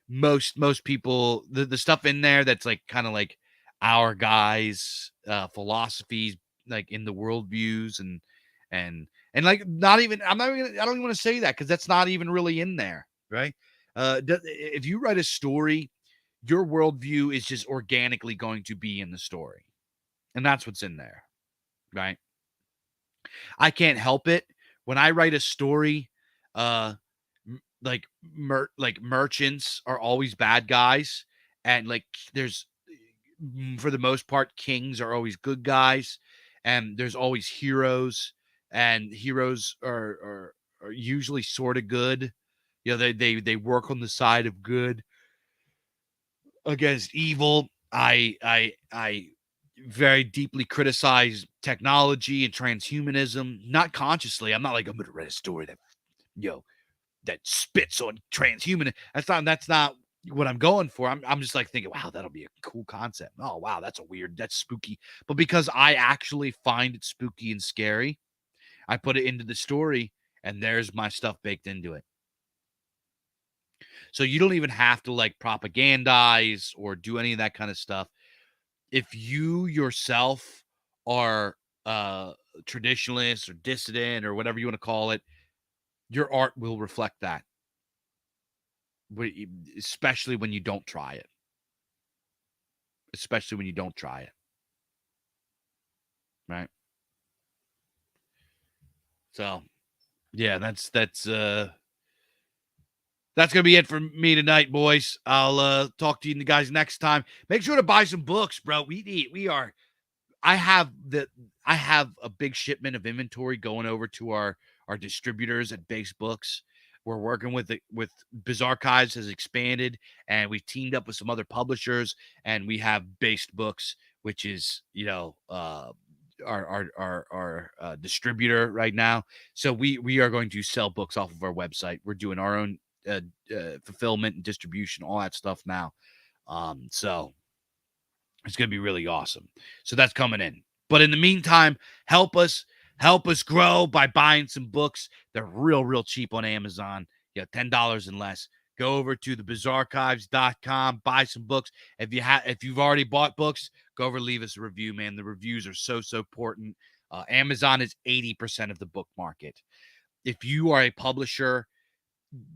S1: most people, the stuff in there that's like kind of like our guys' philosophies, like in the worldviews and like not even I don't even want to say that because that's not even really in there, right? If you write a story, your worldview is just organically going to be in the story, and that's what's in there, right? I can't help it when I write a story. Like merchants are always bad guys, and like there's for the most part kings are always good guys, and there's always heroes, and heroes are usually sort of good. They work on the side of good against evil. I very deeply criticize technology and transhumanism, not consciously. I'm not like I'm gonna write a story that that spits on transhuman. That's not what I'm going for. I'm just like thinking, wow, that'll be a cool concept. Oh wow, that's spooky. But because I actually find it spooky and scary, I put it into the story, and there's my stuff baked into it. So you don't even have to like propagandize or do any of that kind of stuff. If you yourself are traditionalist or dissident or whatever you want to call it, your art will reflect that. Especially when you don't try it. Especially when you don't try it. Right? So, yeah, that's gonna be it for me tonight, boys. I'll talk to you guys next time. Make sure to buy some books, bro. I have a big shipment of inventory going over to our distributors at Base Books. We're working with BIZARCAST has expanded, and we've teamed up with some other publishers, and we have Based Books, which is our distributor right now. So we are going to sell books off of our website. We're doing our own fulfillment and distribution, all that stuff now. So it's going to be really awesome. So that's coming in. But in the meantime, help us grow by buying some books. They're real cheap on Amazon. $10 and less. Go over to thebizarcasty.com, buy some books. If you've already bought books, go over, leave us a review, man. The reviews are so important. Amazon is 80% of the book market. If you are a publisher,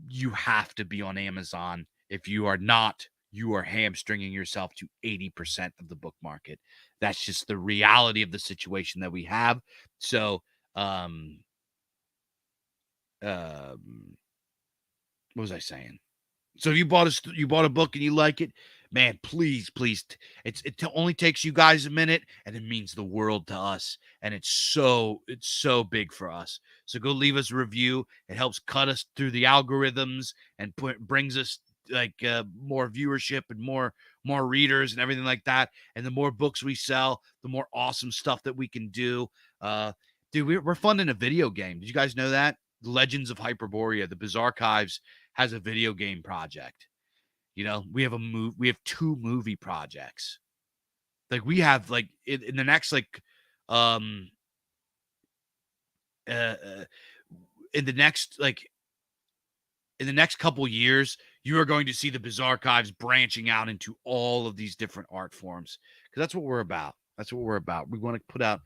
S1: you have to be on Amazon. If you are not, you are hamstringing yourself to 80% of the book market. That's just the reality of the situation that we have. So, what was I saying? So if you bought a book and you like it, man, please, it only takes you guys a minute, and it means the world to us. And it's so big for us. So go leave us a review. It helps cut us through the algorithms and brings us like more viewership and more readers and everything like that. And the more books we sell, the more awesome stuff that we can do. Dude, we're funding a video game. Did you guys know that? Legends of Hyperborea, the BIZARCAST has a video game project. We have we have 2 movie projects. Like we have like in the next like in the next couple years, you are going to see the BIZARCAST branching out into all of these different art forms, because that's what we're about. We want to put out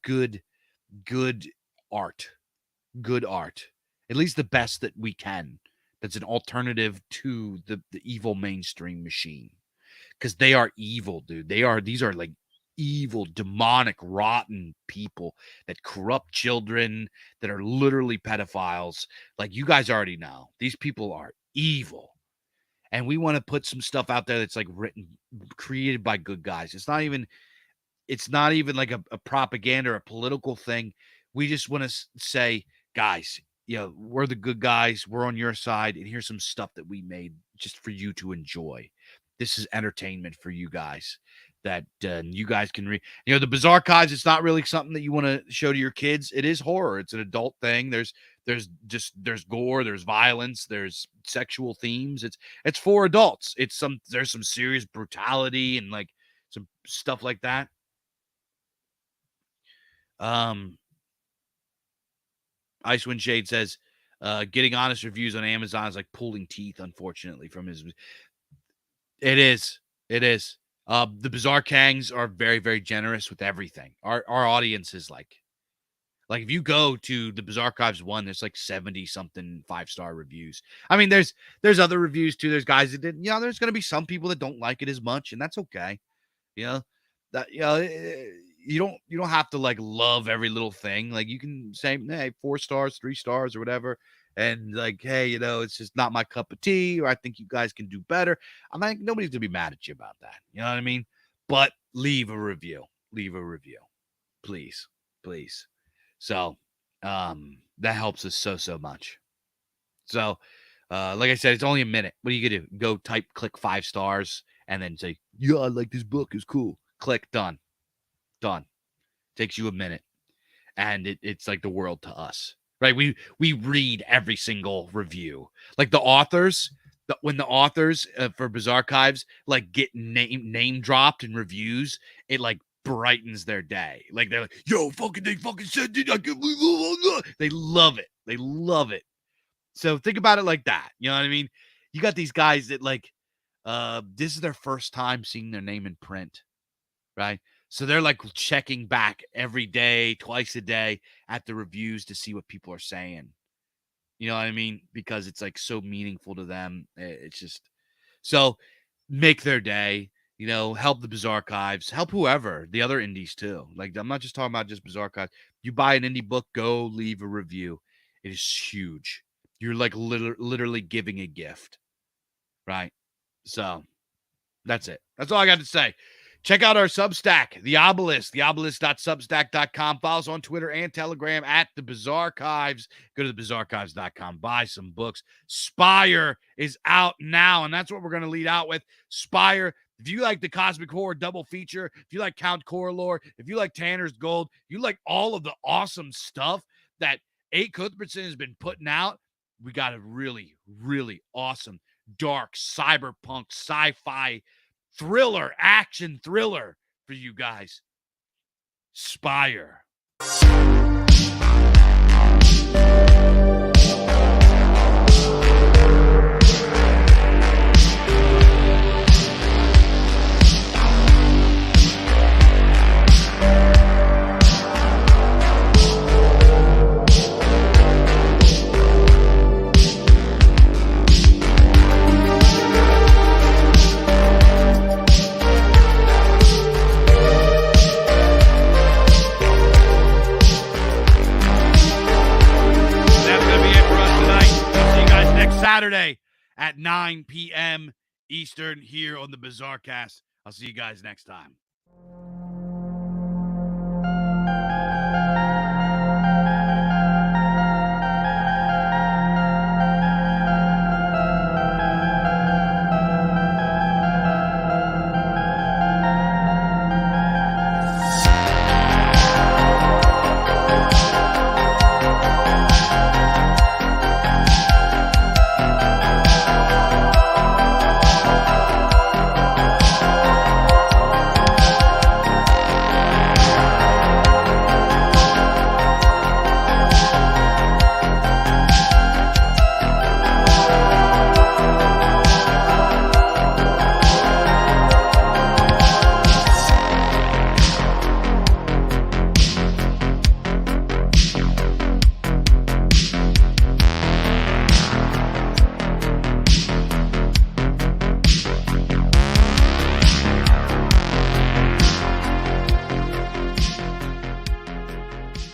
S1: good art. Good art. At least the best that we can. That's an alternative to the evil mainstream machine. Because they are evil, dude. These are like evil, demonic, rotten people that corrupt children, that are literally pedophiles. Like, you guys already know. These people are evil. And we want to put some stuff out there that's like created by good guys. It's not even like a propaganda or a political thing. We just want to say, guys, we're the good guys. We're on your side. And here's some stuff that we made just for you to enjoy. This is entertainment for you guys that you guys can read. The BIZARCAST, it's not really something that you want to show to your kids. It is horror. It's an adult thing. There's gore, there's violence, there's sexual themes. It's for adults. There's some serious brutality and like some stuff like that. Icewind Shade says, getting honest reviews on Amazon is like pulling teeth, unfortunately, from his. It is. The Bizarre Kangs are very, very generous with everything. Our audience is like if you go to the BIZARCAST 1, there's like 70 something 5-star reviews. I mean, there's other reviews too. There's guys that didn't, there's going to be some people that don't like it as much, and that's okay. You don't have to like love every little thing. Like you can say, hey, 4 stars, 3 stars or whatever. And like, hey, it's just not my cup of tea, or I think you guys can do better. I'm like, nobody's gonna be mad at you about that. You know what I mean? But leave a review, please. So, that helps us so much. So, like I said, it's only a minute. What are you gonna do? Go click 5 stars and then say, yeah, I like this book. It's cool. Click, done. Takes you a minute. And it's like the world to us. Right, we read every single review. Like the authors, when the authors for BIZARCAST like get name dropped in reviews, it like brightens their day. Like they're like, "Yo, they fucking said it. I can't believe." They love it. So think about it like that. You know what I mean? You got these guys that like, this is their first time seeing their name in print, right? So they're like checking back every day, twice a day at the reviews to see what people are saying. You know what I mean? Because it's like so meaningful to them. It's just so make their day, help the BIZARCAST, help whoever, the other indies too. Like I'm not just talking about just BIZARCAST. You buy an indie book, go leave a review. It is huge. You're like literally giving a gift. Right? So that's it. That's all I got to say. Check out our Substack, The Obelisk, theobelisk.substack.com. Follow us on Twitter and Telegram at The BIZARCAST. Go to thebizarcast.com. Buy some books. Spire is out now, and that's what we're going to lead out with. Spire, if you like the Cosmic Horror double feature, if you like Count Coralor, if you like Tanner's Gold, you like all of the awesome stuff that A. Cuthbertson has been putting out, we got a really, really awesome, dark, cyberpunk, sci-fi action thriller for you guys. Spire. Saturday at 9 p.m. Eastern here on the BIZARCAST. I'll see you guys next time.